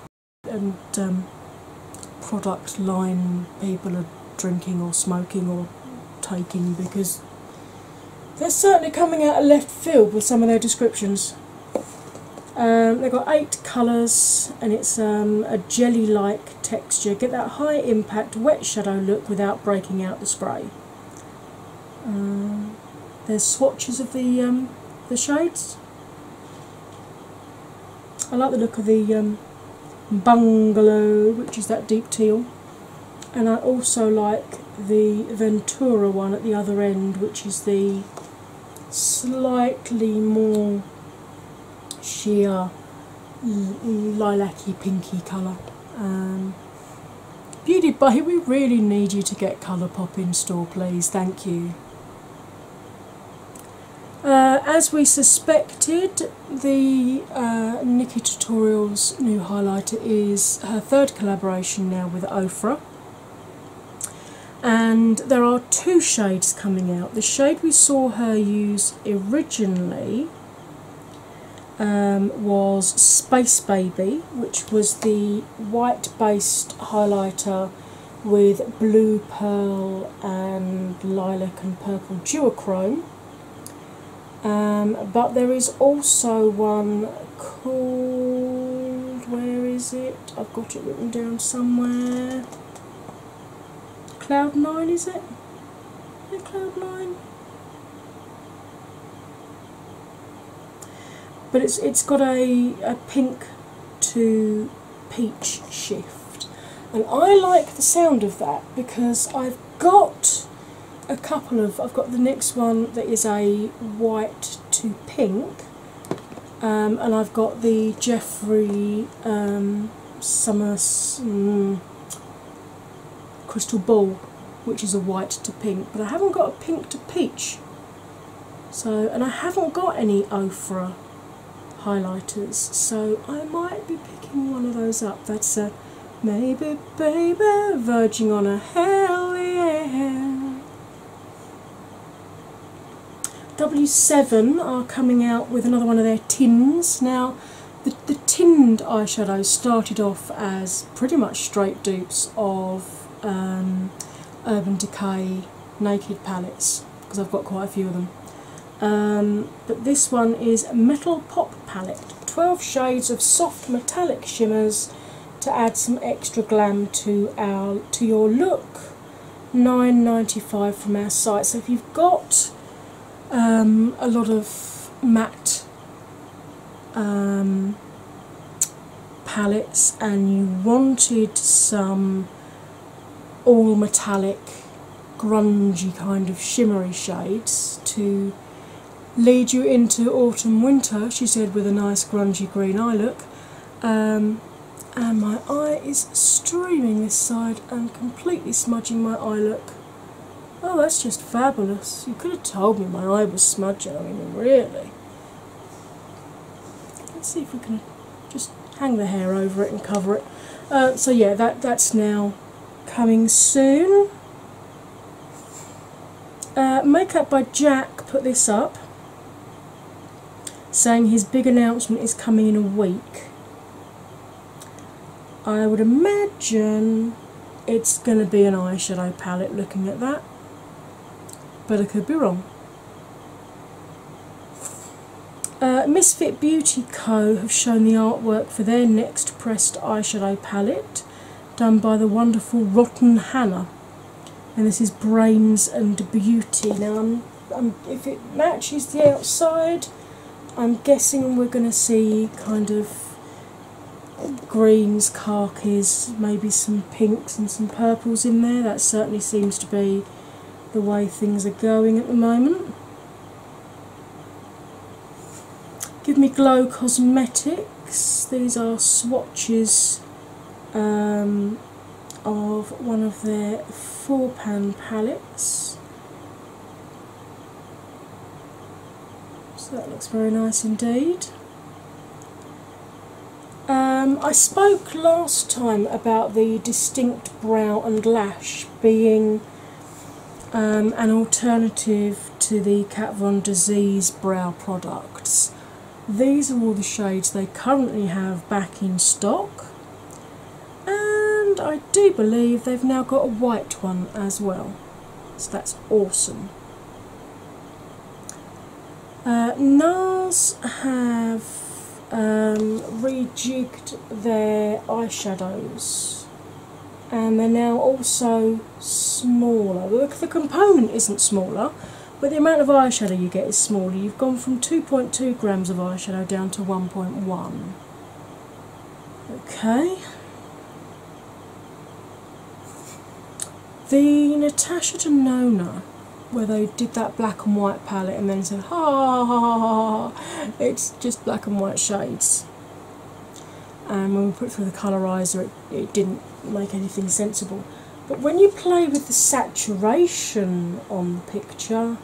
product line people are drinking or smoking or taking, because they're certainly coming out of left field with some of their descriptions. They've got 8 colours, and it's a jelly-like texture. Get that high impact wet shadow look without breaking out the spray. There's swatches of the shades. I like the look of the Bungalow, which is that deep teal, and I also like the Ventura one at the other end, which is the slightly more sheer lilac-y pinky colour. Beauty Bay, we really need you to get Colourpop in store, please, thank you. As we suspected, the Nikkietutorials New Highlighter is her 3rd collaboration now with Ofra, and there are 2 shades coming out. The shade we saw her use originally was Space Baby, which was the white-based highlighter with blue pearl and lilac and purple duochrome. But there is also one called, where is it? I've got it written down somewhere. Cloud 9, is it? Is it Cloud 9? But it's got a pink to peach shift, and I like the sound of that because I've got I've got the next one that is a white to pink, and I've got the Jeffrey Summer Crystal Ball, which is a white to pink, but I haven't got a pink to peach. So, and I haven't got any Ofra highlighters, so I might be picking one of those up. That's a maybe baby verging on a hell yeah. W7 are coming out with another one of their tins. Now the tinned eyeshadows started off as pretty much straight dupes of Urban Decay Naked palettes, because I've got quite a few of them. But this one is Metal Pop palette, 12 shades of soft metallic shimmers to add some extra glam to your look. $9.95 from our site. So if you've got a lot of matte palettes and you wanted some all metallic grungy kind of shimmery shades to lead you into autumn winter, she said with a nice grungy green eye look, and my eye is streaming this side and completely smudging my eye look. Oh, that's just fabulous. You could have told me my eye was smudging, I mean, really. Let's see if we can just hang the hair over it and cover it. So yeah, that's now coming soon. Makeup by Jack put this up, saying his big announcement is coming in a week. I would imagine it's going to be an eyeshadow palette looking at that, but I could be wrong. Misfit Beauty Co. have shown the artwork for their next pressed eyeshadow palette, done by the wonderful Rotten Hannah, and this is Brains and Beauty. Now, if it matches the outside, I'm guessing we're going to see kind of greens, khakis, maybe some pinks and some purples in there. That certainly seems to be the way things are going at the moment. Give Me Glow Cosmetics. These are swatches of one of their 4-pan palettes. So that looks very nice indeed. I spoke last time about the Distinct Brow and Lash being an alternative to the Kat Von D Z's brow products. These are all the shades they currently have back in stock, and I do believe they've now got a white one as well, so that's awesome. NARS have rejigged their eyeshadows, and they're now also smaller. The component isn't smaller, but the amount of eyeshadow you get is smaller. You've gone from 2.2 grams of eyeshadow down to 1.1. Okay. The Natasha Denona, where they did that black and white palette and then said, ha ha ha ha ha, it's just black and white shades. And when we put it through the colourizer, it didn't make anything sensible. But when you play with the saturation on the picture,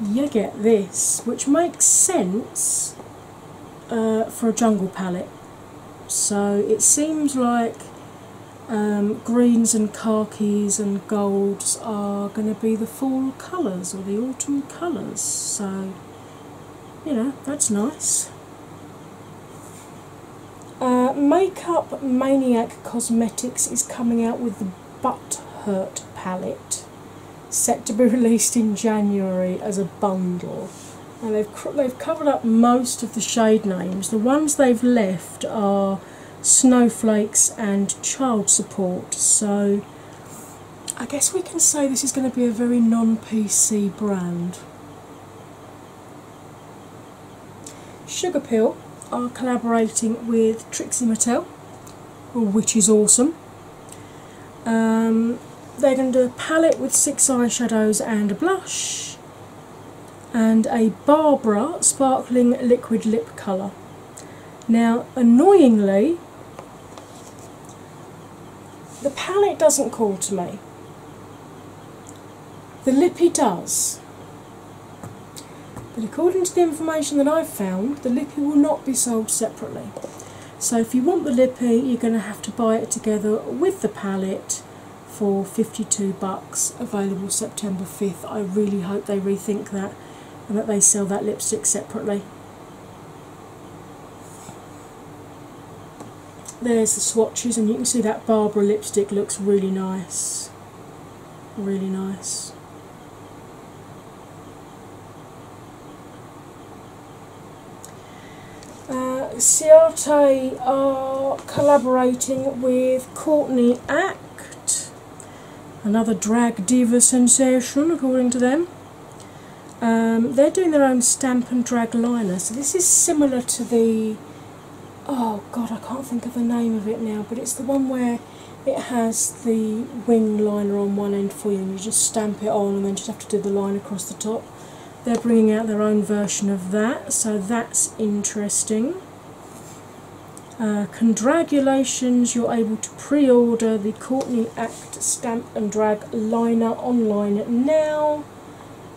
you get this, which makes sense for a jungle palette. So it seems like greens and khakis and golds are going to be the fall colours or the autumn colours, so you know, that's nice. Makeup Maniac Cosmetics is coming out with the Butt Hurt palette, set to be released in January as a bundle. And they've covered up most of the shade names. The ones they've left are Snowflakes and Child Support, so I guess we can say this is going to be a very non-PC brand. Sugar Pill are collaborating with Trixie Mattel, which is awesome. They're going to do a palette with 6 eyeshadows and a blush, and a Barbara sparkling liquid lip colour. Now, annoyingly, the palette doesn't call to me. The lippy does. But according to the information that I've found, the lippy will not be sold separately. So if you want the lippy, you're going to have to buy it together with the palette for $52, available September 5th. I really hope they rethink that and that they sell that lipstick separately. There's the swatches, and you can see that Barbara lipstick looks really nice. Really nice. Ciate are collaborating with Courtney Act, another drag diva sensation according to them. They're doing their own stamp and drag liner, so this is similar to the, oh god, I can't think of the name of it now, but it's the one where it has the wing liner on one end for you and you just stamp it on and then just have to do the line across the top. They're bringing out their own version of that, so that's interesting. Congratulations, you're able to pre-order the Courtney Act Stamp and Drag Liner online now.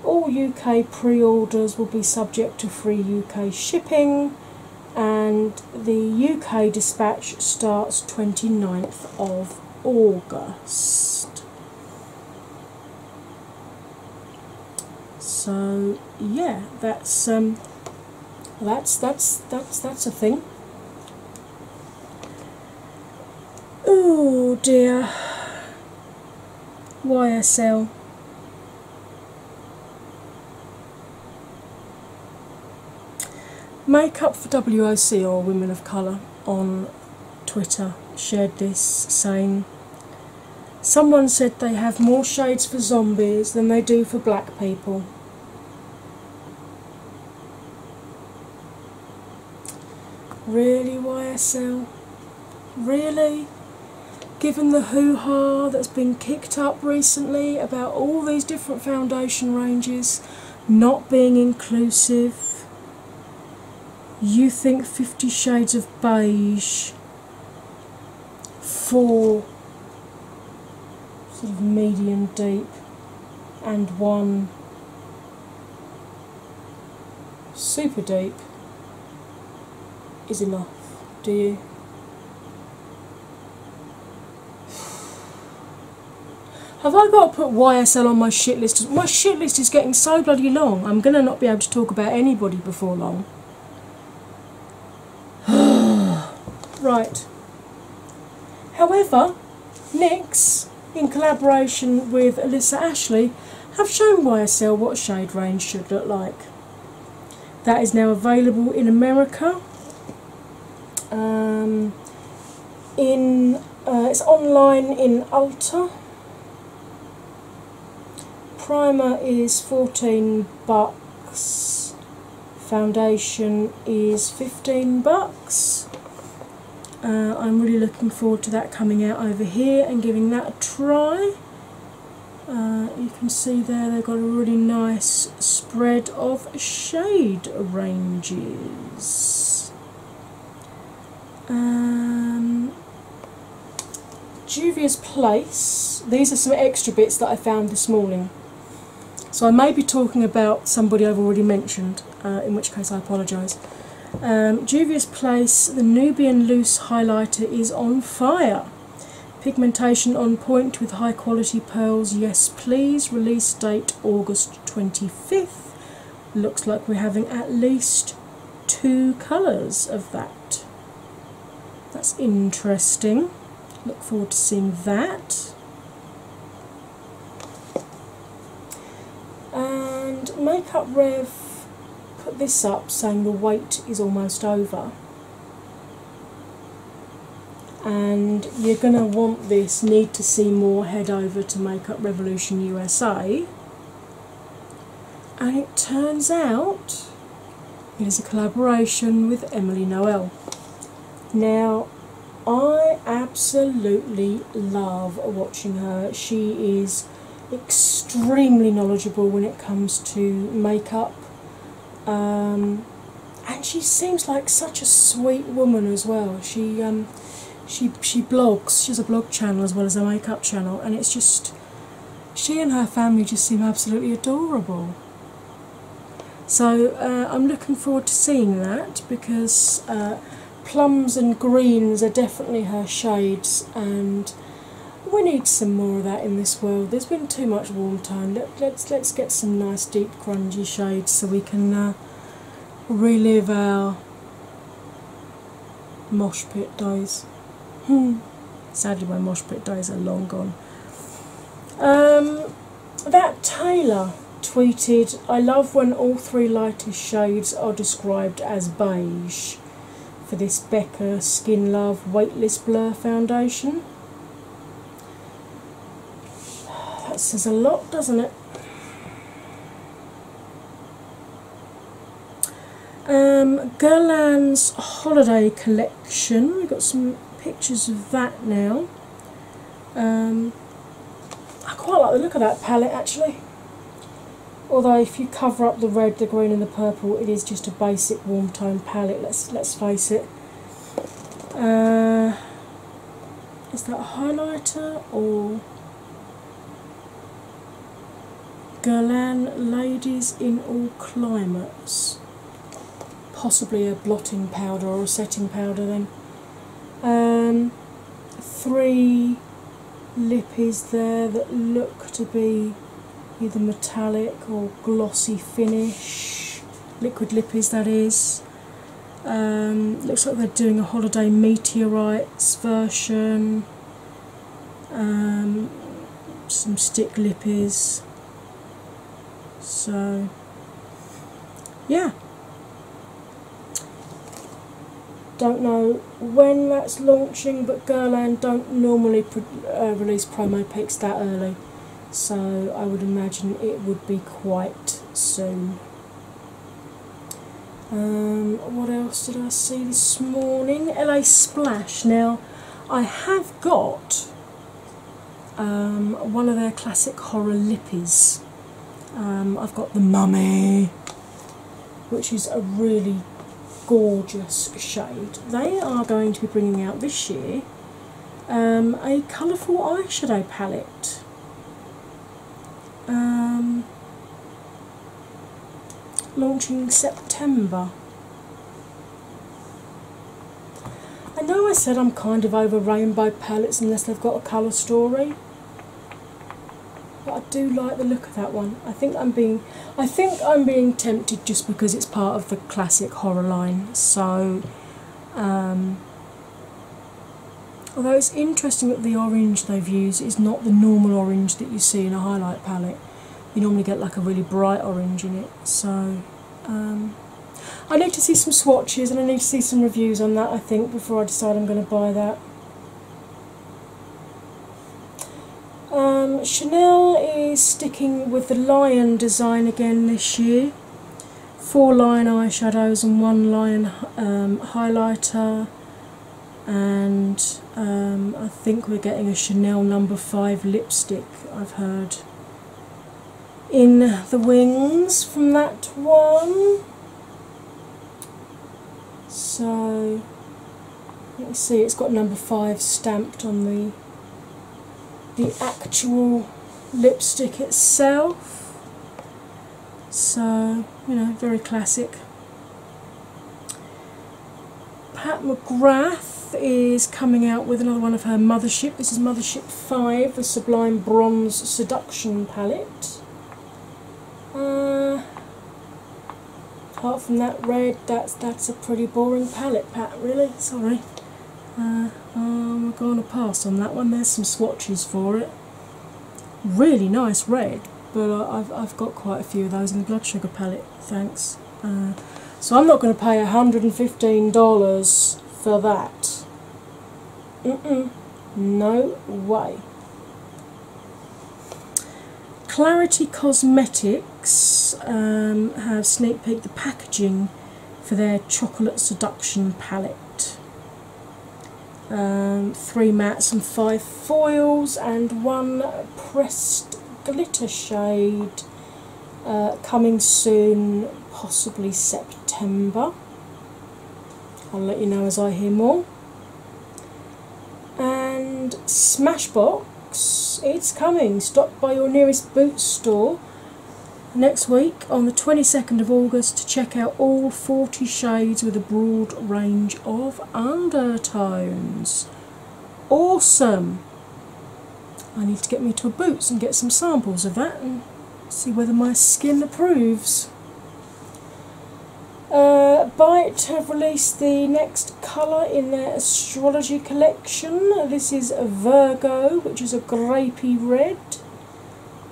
All UK pre-orders will be subject to free UK shipping, and the UK dispatch starts 29th of August. So yeah, that's a thing. Oh dear. YSL. Makeup for WOC, or Women of Colour, on Twitter shared this, saying, someone said they have more shades for zombies than they do for black people. Really, YSL? Really? Given the hoo-ha that's been kicked up recently about all these different foundation ranges not being inclusive, you think 50 Shades of Beige for sort of medium deep and one super deep is enough, do you? Have I got to put YSL on my shit list? My shit list is getting so bloody long, I'm going to not be able to talk about anybody before long. Right. However, NYX, in collaboration with Alyssa Ashley, have shown YSL what a shade range should look like. That is now available in America. It's online in Ulta. Primer is $14. Foundation is $15. I'm really looking forward to that coming out over here and giving that a try. You can see there they've got a really nice spread of shade ranges. Juvia's Place, these are some extra bits that I found this morning. So I may be talking about somebody I've already mentioned, in which case I apologise. Juvia's Place, the Nubian Loose Highlighter is on fire. Pigmentation on point with high quality pearls, yes please. Release date August 25th. Looks like we're having at least 2 colours of that. That's interesting. Look forward to seeing that. And Makeup Rev put this up saying the wait is almost over. And you're going to want this, need to see more, head over to Makeup Revolution USA. And it turns out it is a collaboration with Emily Noel. Now, I absolutely love watching her. She is extremely knowledgeable when it comes to makeup. And she seems like such a sweet woman as well. She blogs. She has a blog channel as well as a makeup channel, and it's just, she and her family just seem absolutely adorable. So I'm looking forward to seeing that, because plums and greens are definitely her shades, and we need some more of that in this world. There's been too much warm tone. Let's get some nice deep grungy shades so we can relive our mosh pit days. Sadly, my mosh pit days are long gone. That Taylor tweeted, "I love when all three lightest shades are described as beige for this Becca Skin Love Weightless Blur foundation." That says a lot, doesn't it? Guerlain's holiday collection. We've got some pictures of that now. I quite like the look of that palette actually. Although if you cover up the red, the green and the purple, it is just a basic warm tone palette, let's face it. Is that a highlighter or Guerlain Ladies in All Climates? Possibly a blotting powder or a setting powder then. 3 lippies there that look to be either metallic or glossy finish. Liquid lippies, that is. Looks like they're doing a Holiday Meteorites version. Some stick lippies. So, yeah. Don't know when that's launching, but Guerlain don't normally release promo pics that early, so I would imagine it would be quite soon. What else did I see this morning? LA Splash. Now, I have got one of their classic horror lippies. I've got the Mummy, which is a really gorgeous shade. They are going to be bringing out this year a colourful eyeshadow palette. Launching September. I know I said I'm kind of over rainbow palettes unless they've got a colour story, but I do like the look of that one. I think I'm being tempted just because it's part of the classic horror line. So, although it's interesting that the orange they've used is not the normal orange that you see in a highlight palette. You normally get like a really bright orange in it. So, I need to see some swatches and I need to see some reviews on that, I think, before I decide I'm going to buy that. Chanel is sticking with the lion design again this year. 4 lion eyeshadows and 1 lion highlighter, and I think we're getting a Chanel No. 5 lipstick, I've heard, in the wings from that one. So, let me see, it's got No. 5 stamped on the actual lipstick itself. So, you know, very classic. Pat McGrath is coming out with another one of her Mothership. This is Mothership 5, the Sublime Bronze Seduction palette. Apart from that red, that's a pretty boring palette, Pat, really, sorry. We're going to pass on that one. There's some swatches for it. Really nice red, but I've got quite a few of those in the Blood Sugar palette, thanks. So I'm not going to pay $115 for that. No way. Clarity Cosmetics have sneak peeked the packaging for their Chocolate Seduction palette. 3 mattes and 5 foils and 1 pressed glitter shade, coming soon, possibly September. I'll let you know as I hear more. And Smashbox, it's coming, stocked by your nearest Boots store. next week on the 22nd of August to check out all 40 shades with a broad range of undertones. Awesome! I need to get me to a Boots and get some samples of that and see whether my skin approves. Bite have released the next colour in their astrology collection. This is Virgo, which is a grapey red.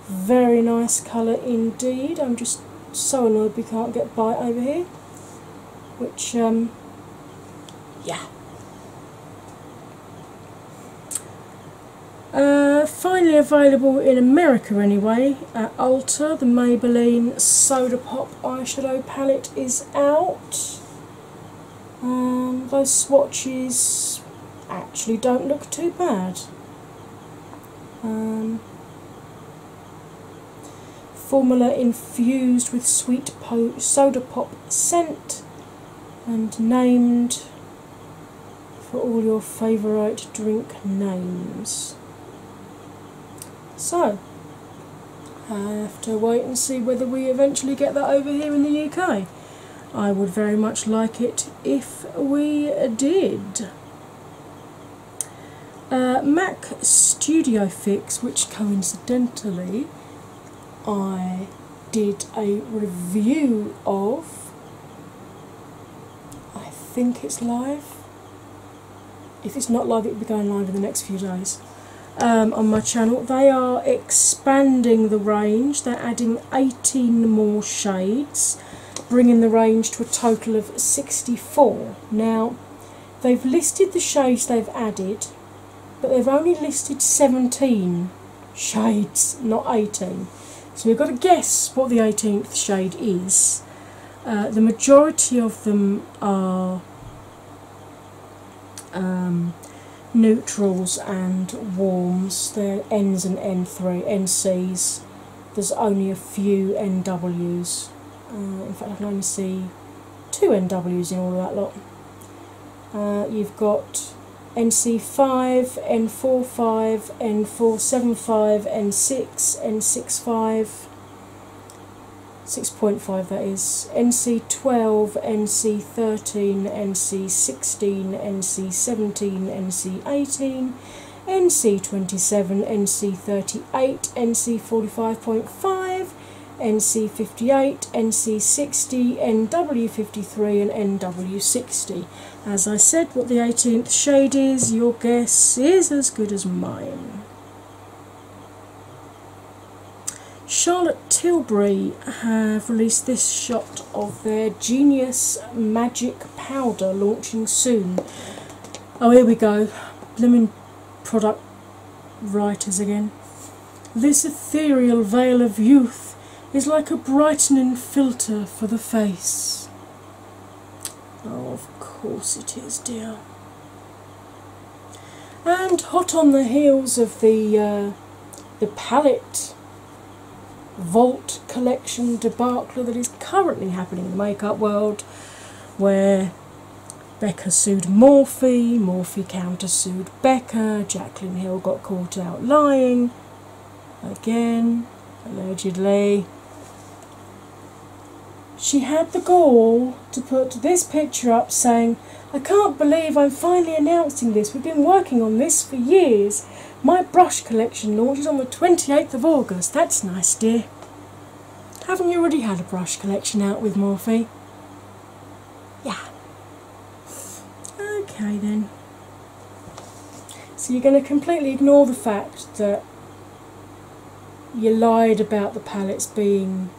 Very nice colour indeed. I'm just so annoyed we can't get Bite over here. Which, yeah. Finally available in America anyway, at Ulta, the Maybelline Soda Pop eyeshadow palette is out. Those swatches actually don't look too bad. Formula infused with sweet soda pop scent and named for all your favourite drink names. So, I have to wait and see whether we eventually get that over here in the UK. I would very much like it if we did. Mac Studio Fix, which coincidentally I did a review of. I think it's live. If it's not live, it'll be going live in the next few days. On my channel, they are expanding the range. They're adding 18 more shades, bringing the range to a total of 64. Now, they've listed the shades they've added, but they've only listed 17 shades, not 18. So we've got to guess what the 18th shade is. The majority of them are neutrals and warms. They're Ns and NCs. There's only a few NWs. In fact, I can only see 2 NWs in all of that lot. You've got NC5, N45, N475, N6, N65, 6.5 that is, NC12, NC13, NC16, NC17, NC18, NC27, NC38, NC45.5, NC58, NC60, NW53 and NW60. As I said, what the 18th shade is, your guess is as good as mine. Charlotte Tilbury have released this shot of their Genius Magic Powder launching soon. Oh, here we go. Blooming product writers again. This ethereal veil of youth is like a brightening filter for the face. Oh, of course it is, dear. And hot on the heels of the palette Vault collection debacle that is currently happening in the makeup world, where Becca sued Morphe, Morphe countersued Becca, Jaclyn Hill got caught out lying, again, allegedly. She had the gall to put this picture up saying, "I can't believe I'm finally announcing this, we've been working on this for years. My brush collection launches on the 28th of August. That's nice, dear." Haven't you already had a brush collection out with Morphe? Yeah. Okay then. So you're going to completely ignore the fact that you lied about the palettes being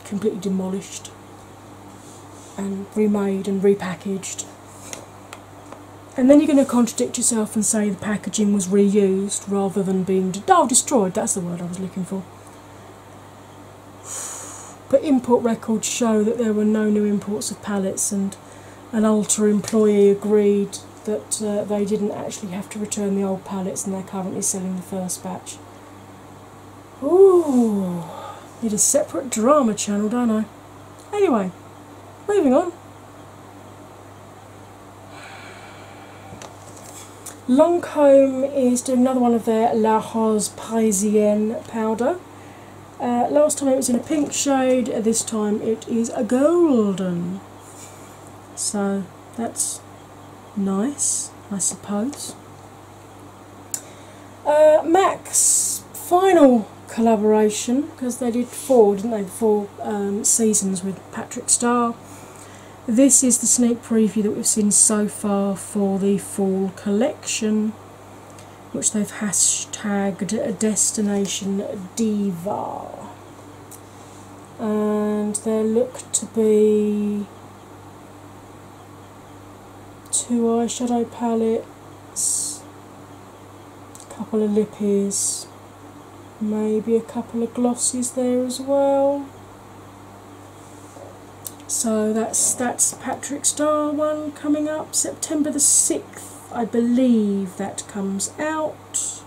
completely demolished and remade and repackaged, and then you're going to contradict yourself and say the packaging was reused rather than being destroyed. That's the word I was looking for. But import records show that there were no new imports of palettes, and an Ulta employee agreed that they didn't actually have to return the old palettes, and they're currently selling the first batch. Ooh, need a separate drama channel, don't I? Anyway, moving on. Lancome is doing another one of their La Rose Parisienne powder. Last time it was in a pink shade, this time it is a golden. So that's nice, I suppose. MAC's final collaboration, because they did 4, didn't they? 4 seasons with Patrick Starr. This is the sneak preview that we've seen so far for the fall collection, which they've hashtagged Destination Diva. And there look to be 2 eyeshadow palettes, a couple of lippies, maybe a couple of glosses there as well. So that's Patrick Starr one coming up September the 6th, I believe that comes out.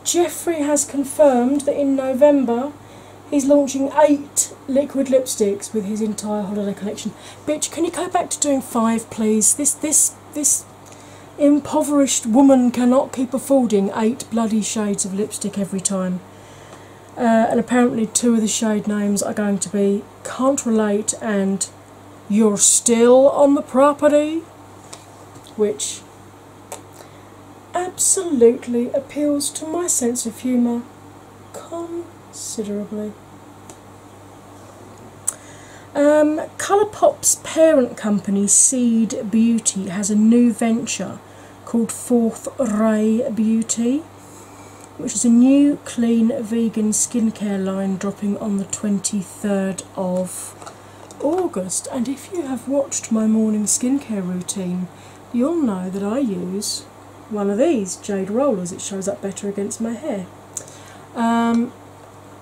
Jeffrey has confirmed that in November he's launching 8 liquid lipsticks with his entire holiday collection. Bitch, can you go back to doing 5, please? This impoverished woman cannot keep affording 8 bloody shades of lipstick every time. And apparently 2 of the shade names are going to be Can't Relate and You're Still on the Property, which absolutely appeals to my sense of humour considerably. Colourpop's parent company, Seed Beauty, has a new venture called Fourth Ray Beauty, which is a new clean vegan skincare line dropping on the 23rd of August. And if you have watched my morning skincare routine, you'll know that I use one of these jade rollers. It shows up better against my hair. And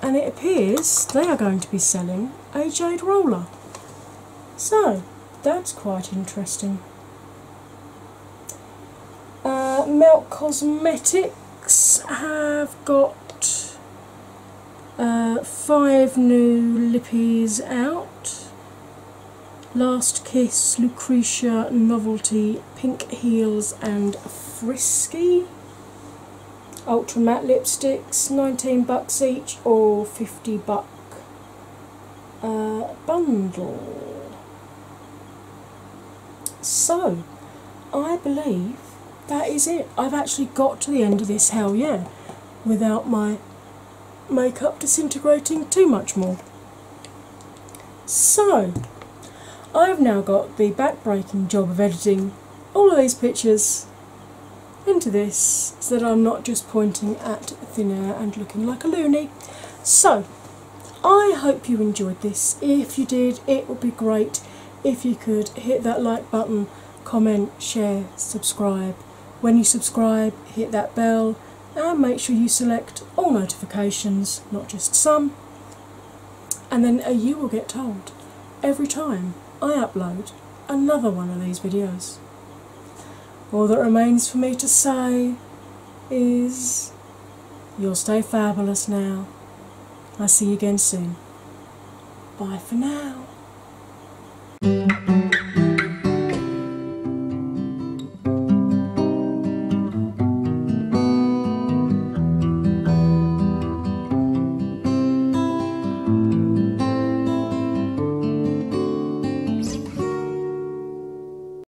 it appears they are going to be selling a jade roller. So that's quite interesting. Melt Cosmetics have got 5 new lippies out. Last Kiss, Lucretia, Novelty, Pink Heels and Frisky. Ultra matte lipsticks, $19 each or $50 bundle. So, I believe that is it. I've actually got to the end of this hell yeah without my makeup disintegrating too much more. So, I've now got the back-breaking job of editing all of these pictures into this so that I'm not just pointing at thin air and looking like a loony. So, I hope you enjoyed this. If you did, it would be great if you could hit that like button, comment, share, subscribe. When you subscribe, hit that bell and make sure you select all notifications, not just some, and then you will get told every time I upload another one of these videos. All that remains for me to say is you'll stay fabulous now. I'll see you again soon. Bye for now.